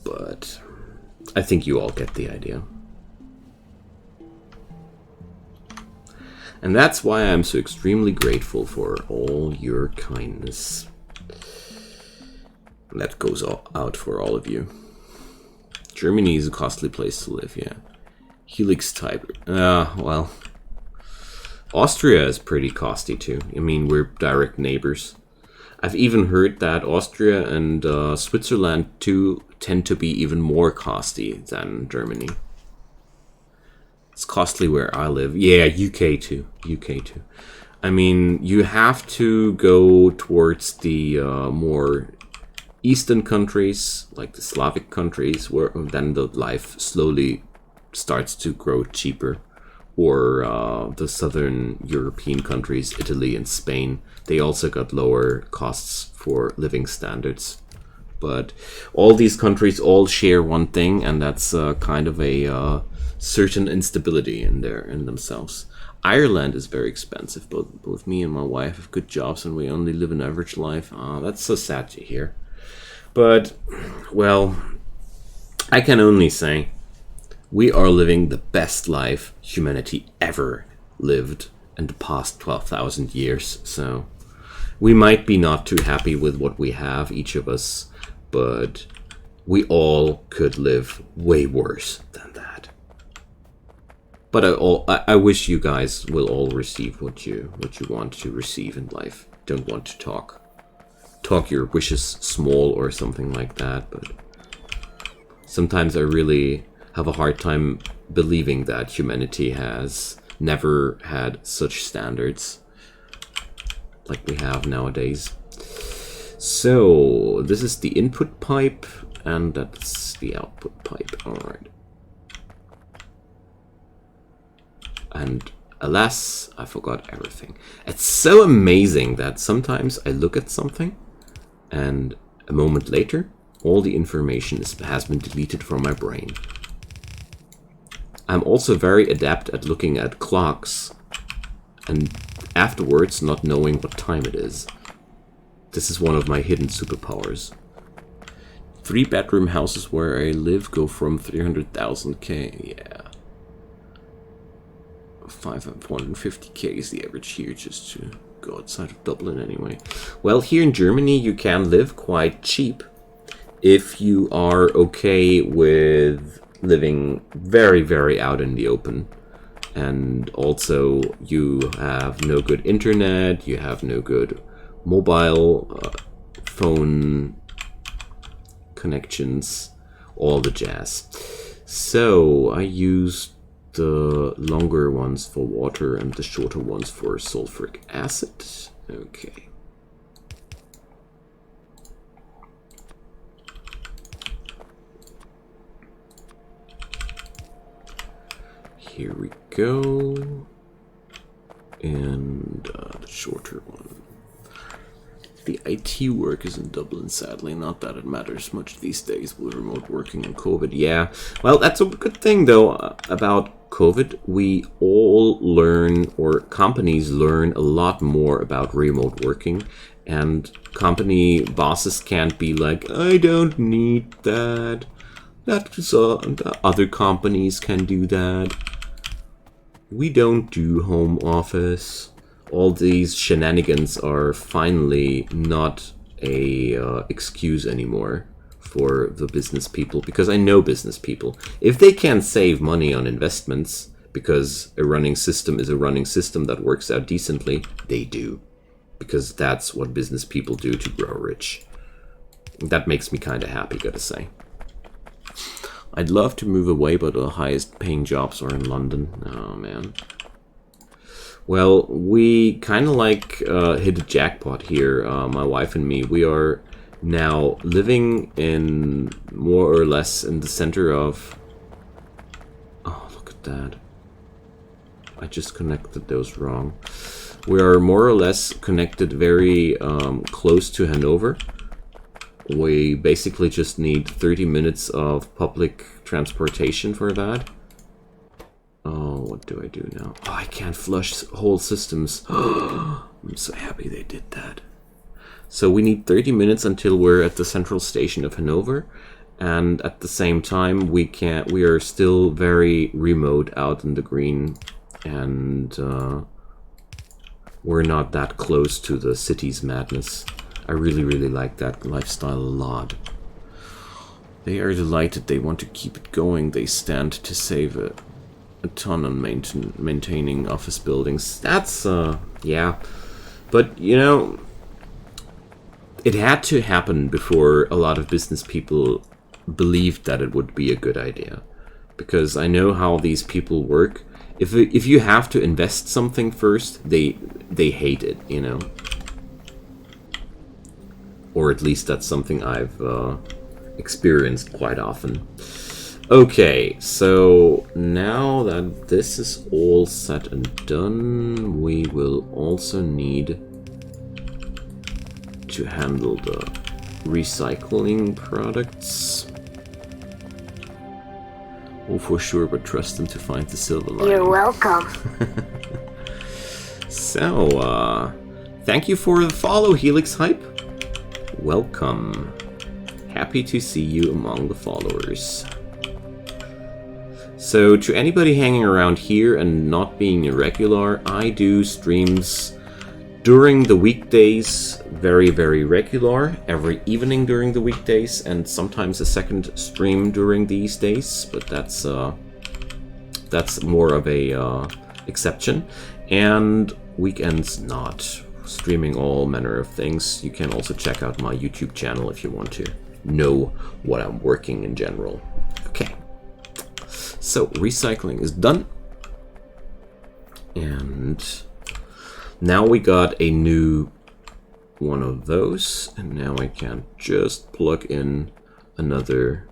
But I think you all get the idea. And that's why I'm so extremely grateful for all your kindness. And that goes out for all of you. Germany is a costly place to live, yeah. Helix type. Well, Austria is pretty costly too. I mean, we're direct neighbors. I've even heard that Austria and Switzerland too tend to be even more costly than Germany. It's costly where I live. Yeah, UK too. UK too. I mean, you have to go towards the more Eastern countries, like the Slavic countries, where then the life slowly starts to grow cheaper. Or the Southern European countries, Italy and Spain, they also got lower costs for living standards. But all these countries all share one thing, and that's kind of a certain instability in themselves. Ireland is very expensive. Both me and my wife have good jobs, and we only live an average life. That's so sad to hear. But, well, I can only say we are living the best life humanity ever lived in the past 12,000 years. So we might be not too happy with what we have, each of us, but we all could live way worse than that. But I wish you guys will all receive what you want to receive in life. Don't want to talk your wishes small or something like that, but sometimes I really have a hard time believing that humanity has never had such standards like we have nowadays. So this is the input pipe and that's the output pipe. Alright. And alas, I forgot everything. It's so amazing that sometimes I look at something and a moment later all the information has been deleted from my brain. I'm also very adept at looking at clocks and afterwards not knowing what time it is. This is one of my hidden superpowers. 3-bedroom houses where I live go from 300,000k, yeah. 550k is the average here, just to go outside of Dublin anyway. Well, here in Germany you can live quite cheap if you are okay with living very, very out in the open. And also you have no good internet, you have no good mobile phone connections, all the jazz. So I used the longer ones for water and the shorter ones for sulfuric acid. Okay. Here we go. And the shorter one. The IT work is in Dublin, sadly. Not that it matters much these days with remote working and COVID. Yeah, well, that's a good thing, though, about COVID. We all learn, or companies learn a lot more about remote working. And company bosses can't be like, I don't need that. Other companies can do that. We don't do home office. All these shenanigans are finally not a excuse anymore for the business people, because I know business people. If they can save money on investments because a running system is a running system that works out decently, they do. Because that's what business people do to grow rich. That makes me kind of happy, gotta say. I'd love to move away, but the highest paying jobs are in London. Oh, man. Well, we kind of like hit a jackpot here, my wife and me. We are now living in more or less in the center of... Oh, look at that. I just connected those wrong. We are more or less connected very close to Hanover. We basically just need 30 minutes of public transportation for that. Oh, What do I do now? Oh, I can't flush whole systems. I'm so happy they did that. So we need 30 minutes until we're at the central station of Hanover. And at the same time, we are still very remote out in the green. And we're not that close to the city's madness. I really, really like that lifestyle a lot. They are delighted. They want to keep it going. They stand to save a ton on maintaining office buildings. That's, yeah. But, you know, it had to happen before a lot of business people believed that it would be a good idea. Because I know how these people work. If you have to invest something first, they hate it, you know. Or at least that's something I've experienced quite often. Okay, so now that this is all set and done, we will also need to handle the recycling products. Oh, for sure, but trust them to find the silver lining. You're welcome. So, thank you for the follow, Helix Hype. Welcome. Happy to see you among the followers. So, to anybody hanging around here and not being irregular, I do streams during the weekdays, very, very regular, every evening during the weekdays, and sometimes a second stream during these days, but that's more of a exception. And weekends not. Streaming all manner of things. You can also check out my YouTube channel if you want to know what I'm working in general. Okay. So, recycling is done. And now we got a new one of those. And now I can just plug in another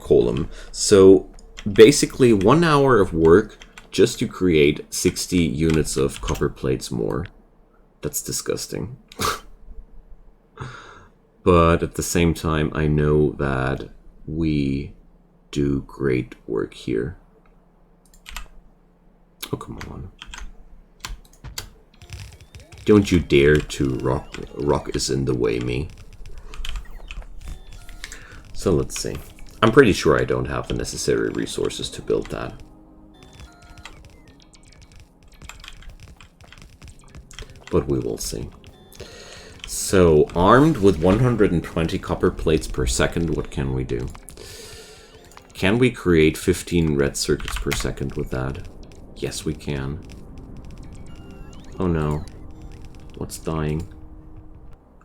column. So, basically 1 hour of work just to create 60 units of copper plates more. That's disgusting. But at the same time, I know that we do great work here. Oh, come on. Don't you dare to rock is in the way, me. So let's see. I'm pretty sure I don't have the necessary resources to build that. But we will see. So, armed with 120 copper plates per second, what can we do? Can we create 15 red circuits per second with that? Yes, we can. Oh no. What's dying?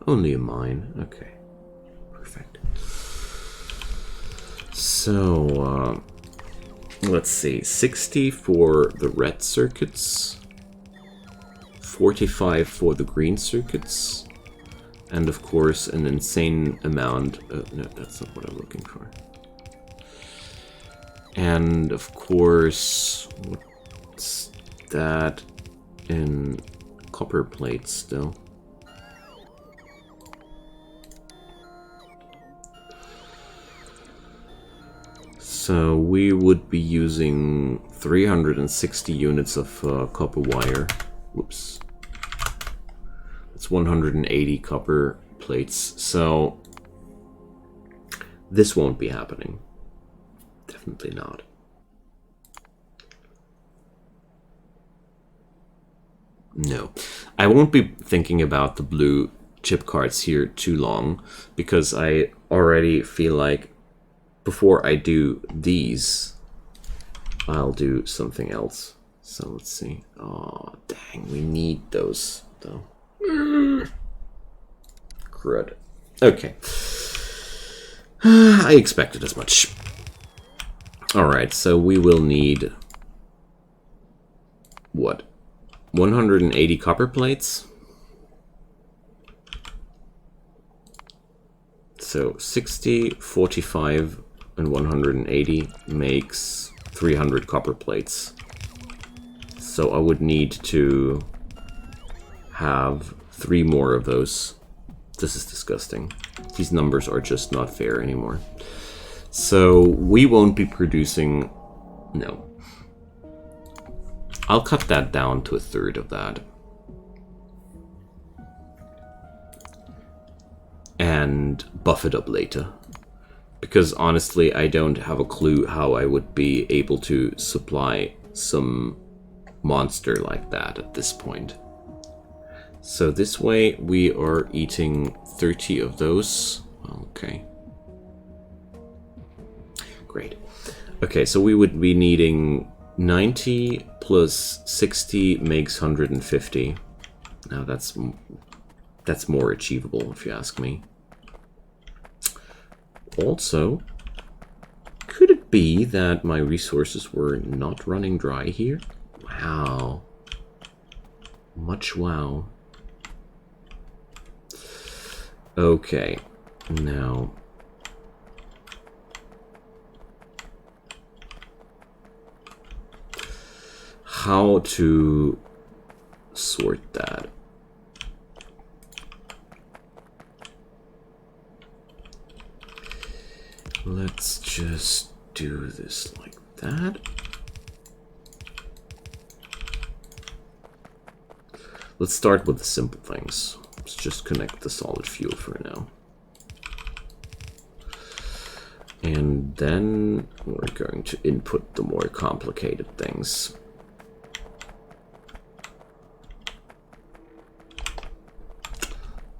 Only a mine. Okay. Perfect. So, let's see. 60 for the red circuits. 45 for the green circuits. And of course, an insane amount. No, that's not what I'm looking for. And of course, what's that in copper plates still? So we would be using 360 units of copper wire. Whoops. It's 180 copper plates. So this won't be happening. Definitely not. No. I won't be thinking about the blue chip cards here too long, because I already feel like before I do these, I'll do something else. So let's see. Oh, dang, we need those, though. Crud. Okay. I expected as much. Alright, so we will need... what? 180 copper plates? So 60, 45, and 180 makes 300 copper plates. So I would need to have 3 more of those. This is disgusting. These numbers are just not fair anymore. So we won't be producing... no. I'll cut that down to a third of that. And buff it up later. Because honestly, I don't have a clue how I would be able to supply some monster like that at this point. So this way we are eating 30 of those. Okay. Great. Okay, so we would be needing 90 plus 60 makes 150. Now that's more achievable if you ask me. Also, could it be that my resources were not running dry here? Wow. Much wow. Okay, now... how to sort that? Let's just do this like that. Let's start with the simple things. Let's just connect the solid fuel for now. And then we're going to input the more complicated things.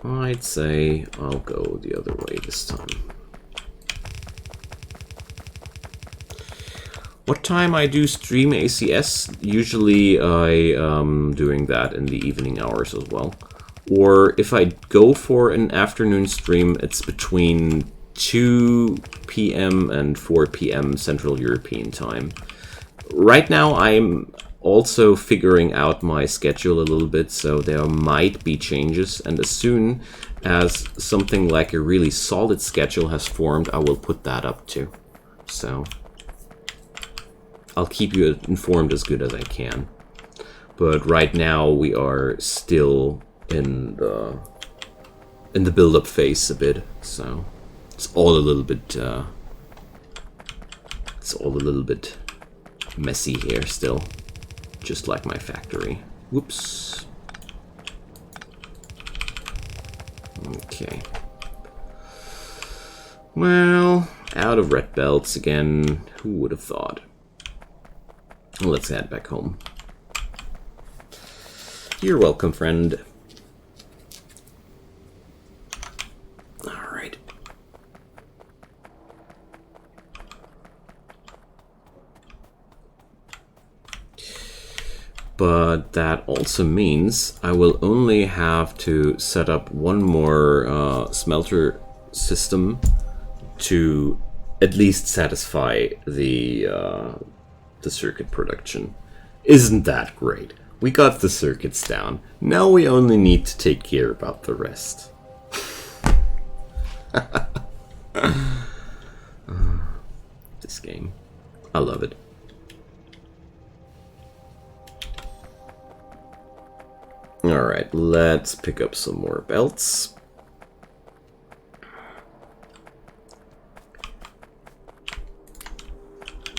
I'd say I'll go the other way this time. What time I do stream ACS? Usually I am doing that in the evening hours as well. Or if I go for an afternoon stream, it's between 2 p.m. and 4 p.m. Central European time. Right now I'm also figuring out my schedule a little bit, so there might be changes, and as soon as something like a really solid schedule has formed, I will put that up too. So I'll keep you informed as good as I can. But right now we are still in the build-up phase a bit, so it's all a little bit messy here still, just like my factory. Whoops. Okay. Well, out of red belts again. Who would have thought? Let's head back home. You're welcome, friend. Alright. But that also means I will only have to set up one more smelter system to at least satisfy the circuit production. Isn't that great? We got the circuits down. Now we only need to take care about the rest. This game. I love it. Alright, let's pick up some more belts.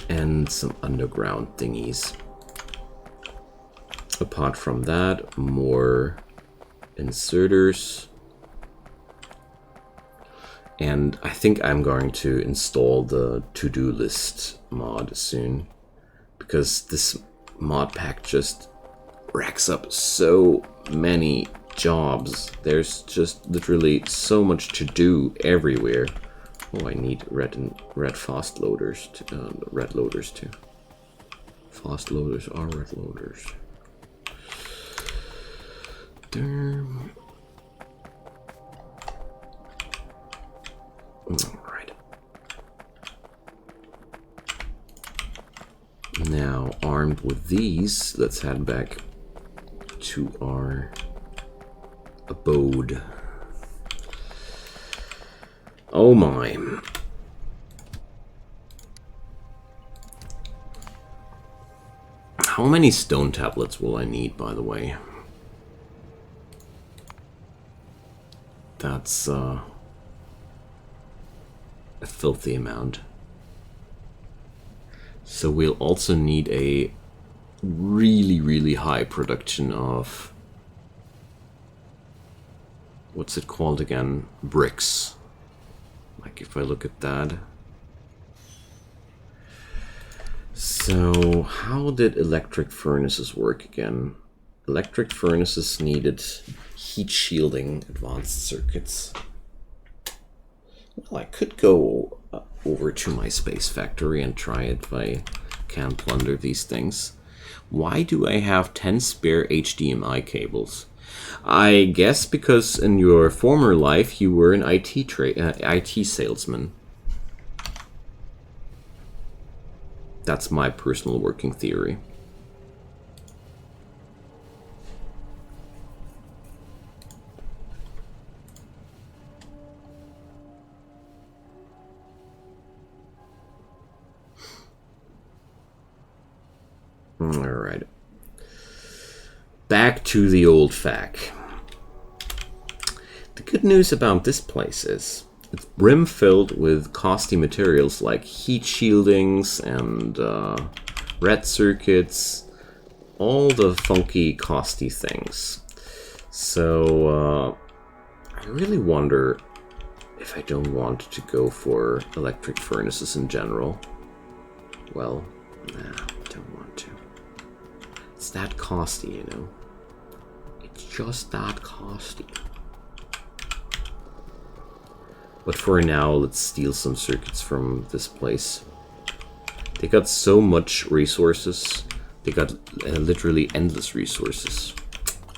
And some underground thingies. Apart from that, more inserters. And I think I'm going to install the to-do list mod soon, because this mod pack just racks up so many jobs. There's just literally so much to do everywhere. Oh, I need red fast loaders, red loaders too. Fast loaders are red loaders. Damn. Alright. Now, armed with these, let's head back to our abode. Oh my. How many stone tablets will I need, by the way? That's a filthy amount. So we'll also need a really, really high production of, what's it called again? Bricks. Like if I look at that. So how did electric furnaces work again? Electric furnaces needed heat shielding advanced circuits. Well, I could go over to my space factory and try it if I can plunder these things. Why do I have 10 spare HDMI cables? I guess because in your former life you were an IT salesman. That's my personal working theory. Alright. Back to the old fac. The good news about this place is it's brim-filled with costly materials like heat shieldings and red circuits, all the funky, costly things. So I really wonder if I don't want to go for electric furnaces in general. Well, nah, I don't want to. It's that costly, you know. It's just that costly. But for now, let's steal some circuits from this place. They got so much resources. They got literally endless resources.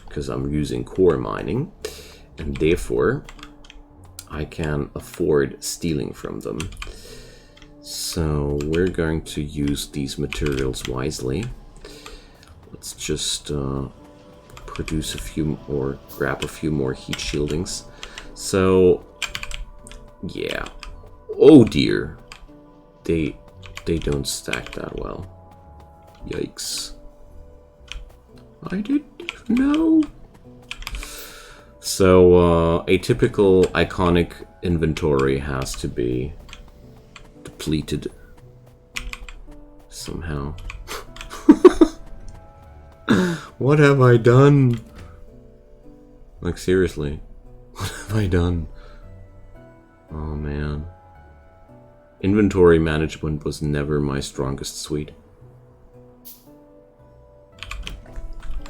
Because I'm using core mining. And therefore, I can afford stealing from them. So we're going to use these materials wisely. Let's just produce a few or grab a few more heat shieldings. So yeah. Oh dear. They don't stack that well. Yikes. I didn't know. So a typical iconic inventory has to be depleted somehow. What have I done? Like seriously, what have I done? Oh man. Inventory management was never my strongest suite.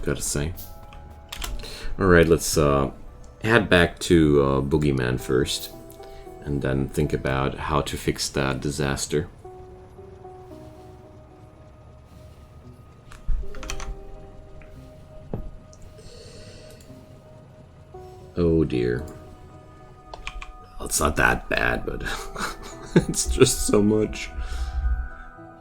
Gotta say. Alright, let's head back to Boogeyman first. And then think about how to fix that disaster. Oh dear. Well, it's not that bad, but it's just so much.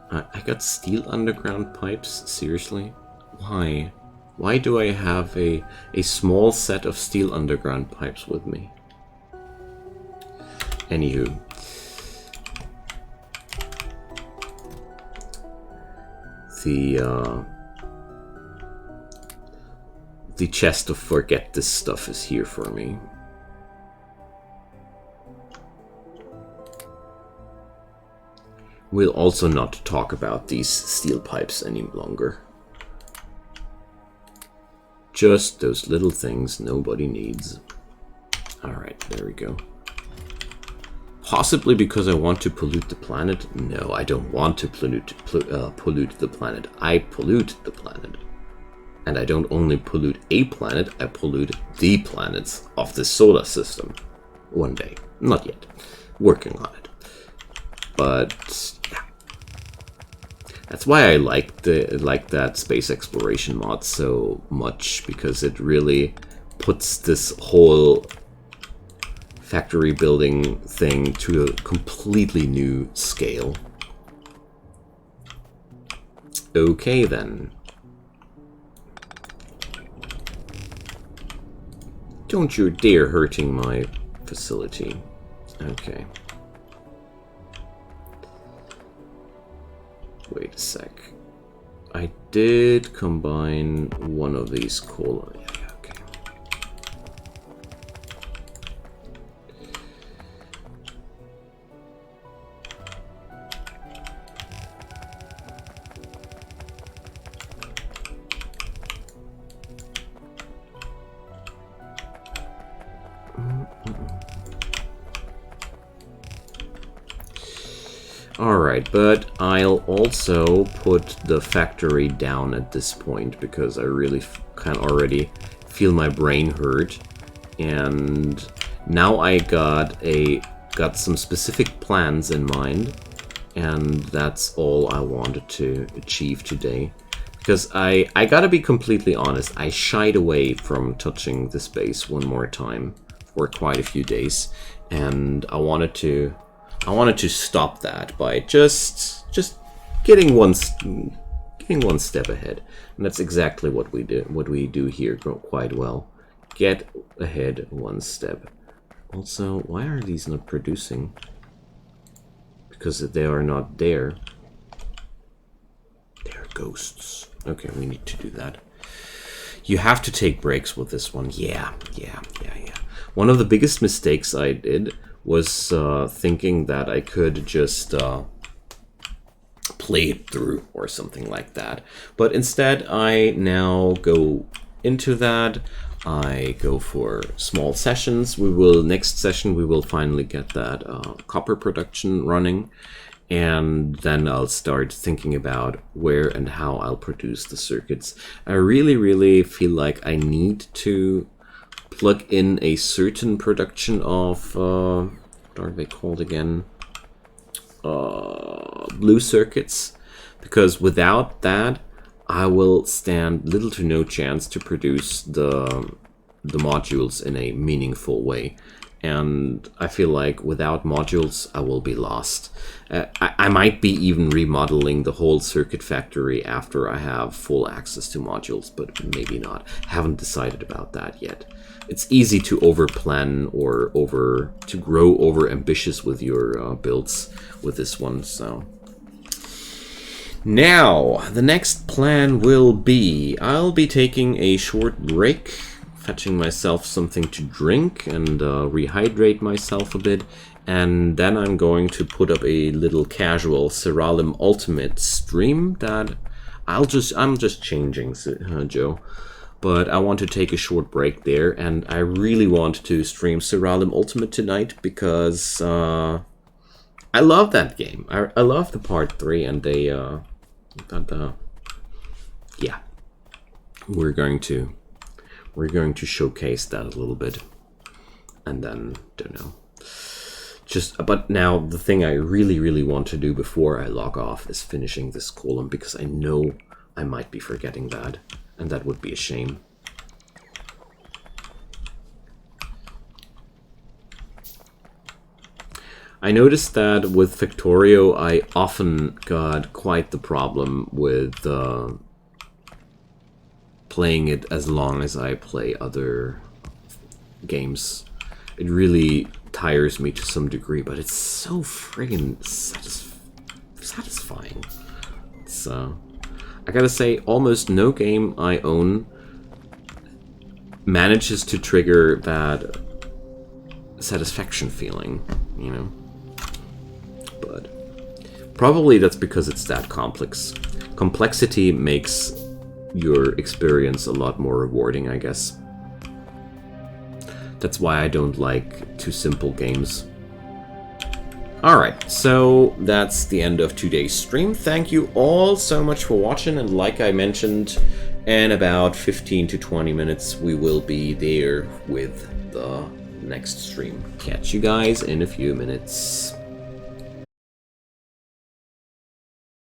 I got steel underground pipes? Seriously? Why? Why do I have a small set of steel underground pipes with me? Anywho. The chest of forget this stuff is here for me. We'll also not talk about these steel pipes any longer. Just those little things nobody needs. Alright, there we go. Possibly because I want to pollute the planet? No, I don't want to pollute the planet. I pollute the planet. And I don't only pollute a planet, I pollute the planets of the solar system. One day. Not yet. Working on it. But yeah. That's why I like that space exploration mod so much, because it really puts this whole factory building thing to a completely new scale. Okay then. Don't you dare hurting my facility. Okay. Wait a sec. I did combine one of these coal. Yeah, okay. Alright, but I'll also put the factory down at this point because I really can already feel my brain hurt. And now I got some specific plans in mind, and that's all I wanted to achieve today. Because I gotta be completely honest, I shied away from touching this base one more time for quite a few days, and I wanted to stop that by just getting one step ahead, and that's exactly what we do here quite well. Get ahead one step. Also, why are these not producing? Because they are not there. They're ghosts. Okay, we need to do that. You have to take breaks with this one. Yeah. One of the biggest mistakes I did was thinking that I could just play it through or something like that. But instead, I now go into that. I go for small sessions. Next session we will finally get that copper production running, and then I'll start thinking about where and how I'll produce the circuits. I really feel like I need to plug in a certain production of what are they called again? Blue circuits, because without that I will stand little to no chance to produce the modules in a meaningful way. And I feel like without modules I will be lost. I might be even remodeling the whole circuit factory after I have full access to modules, but maybe not. Haven't decided about that yet. It's easy to overplan or to grow over ambitious with your builds with this one, so. Now, the next plan will be, I'll be taking a short break, fetching myself something to drink and rehydrate myself a bit, and then I'm going to put up a little casual Seralim Ultimate stream that I'm just changing, Joe. But I want to take a short break there, and I really want to stream Seralim Ultimate tonight because I love that game. I love the part 3, and they yeah, we're going to showcase that a little bit, and then don't know. But now the thing I really want to do before I log off is finishing this column, because I know I might be forgetting that, and that would be a shame. I noticed that with Factorio I often got quite the problem with playing it as long as I play other games. It really tires me to some degree, but it's so friggin' satisfying. It's I gotta say, almost no game I own manages to trigger that satisfaction feeling, you know? But probably that's because it's that complex. Complexity makes your experience a lot more rewarding, I guess. That's why I don't like too simple games. Alright, so that's the end of today's stream. Thank you all so much for watching, and like I mentioned, in about 15 to 20 minutes we will be there with the next stream. Catch you guys in a few minutes.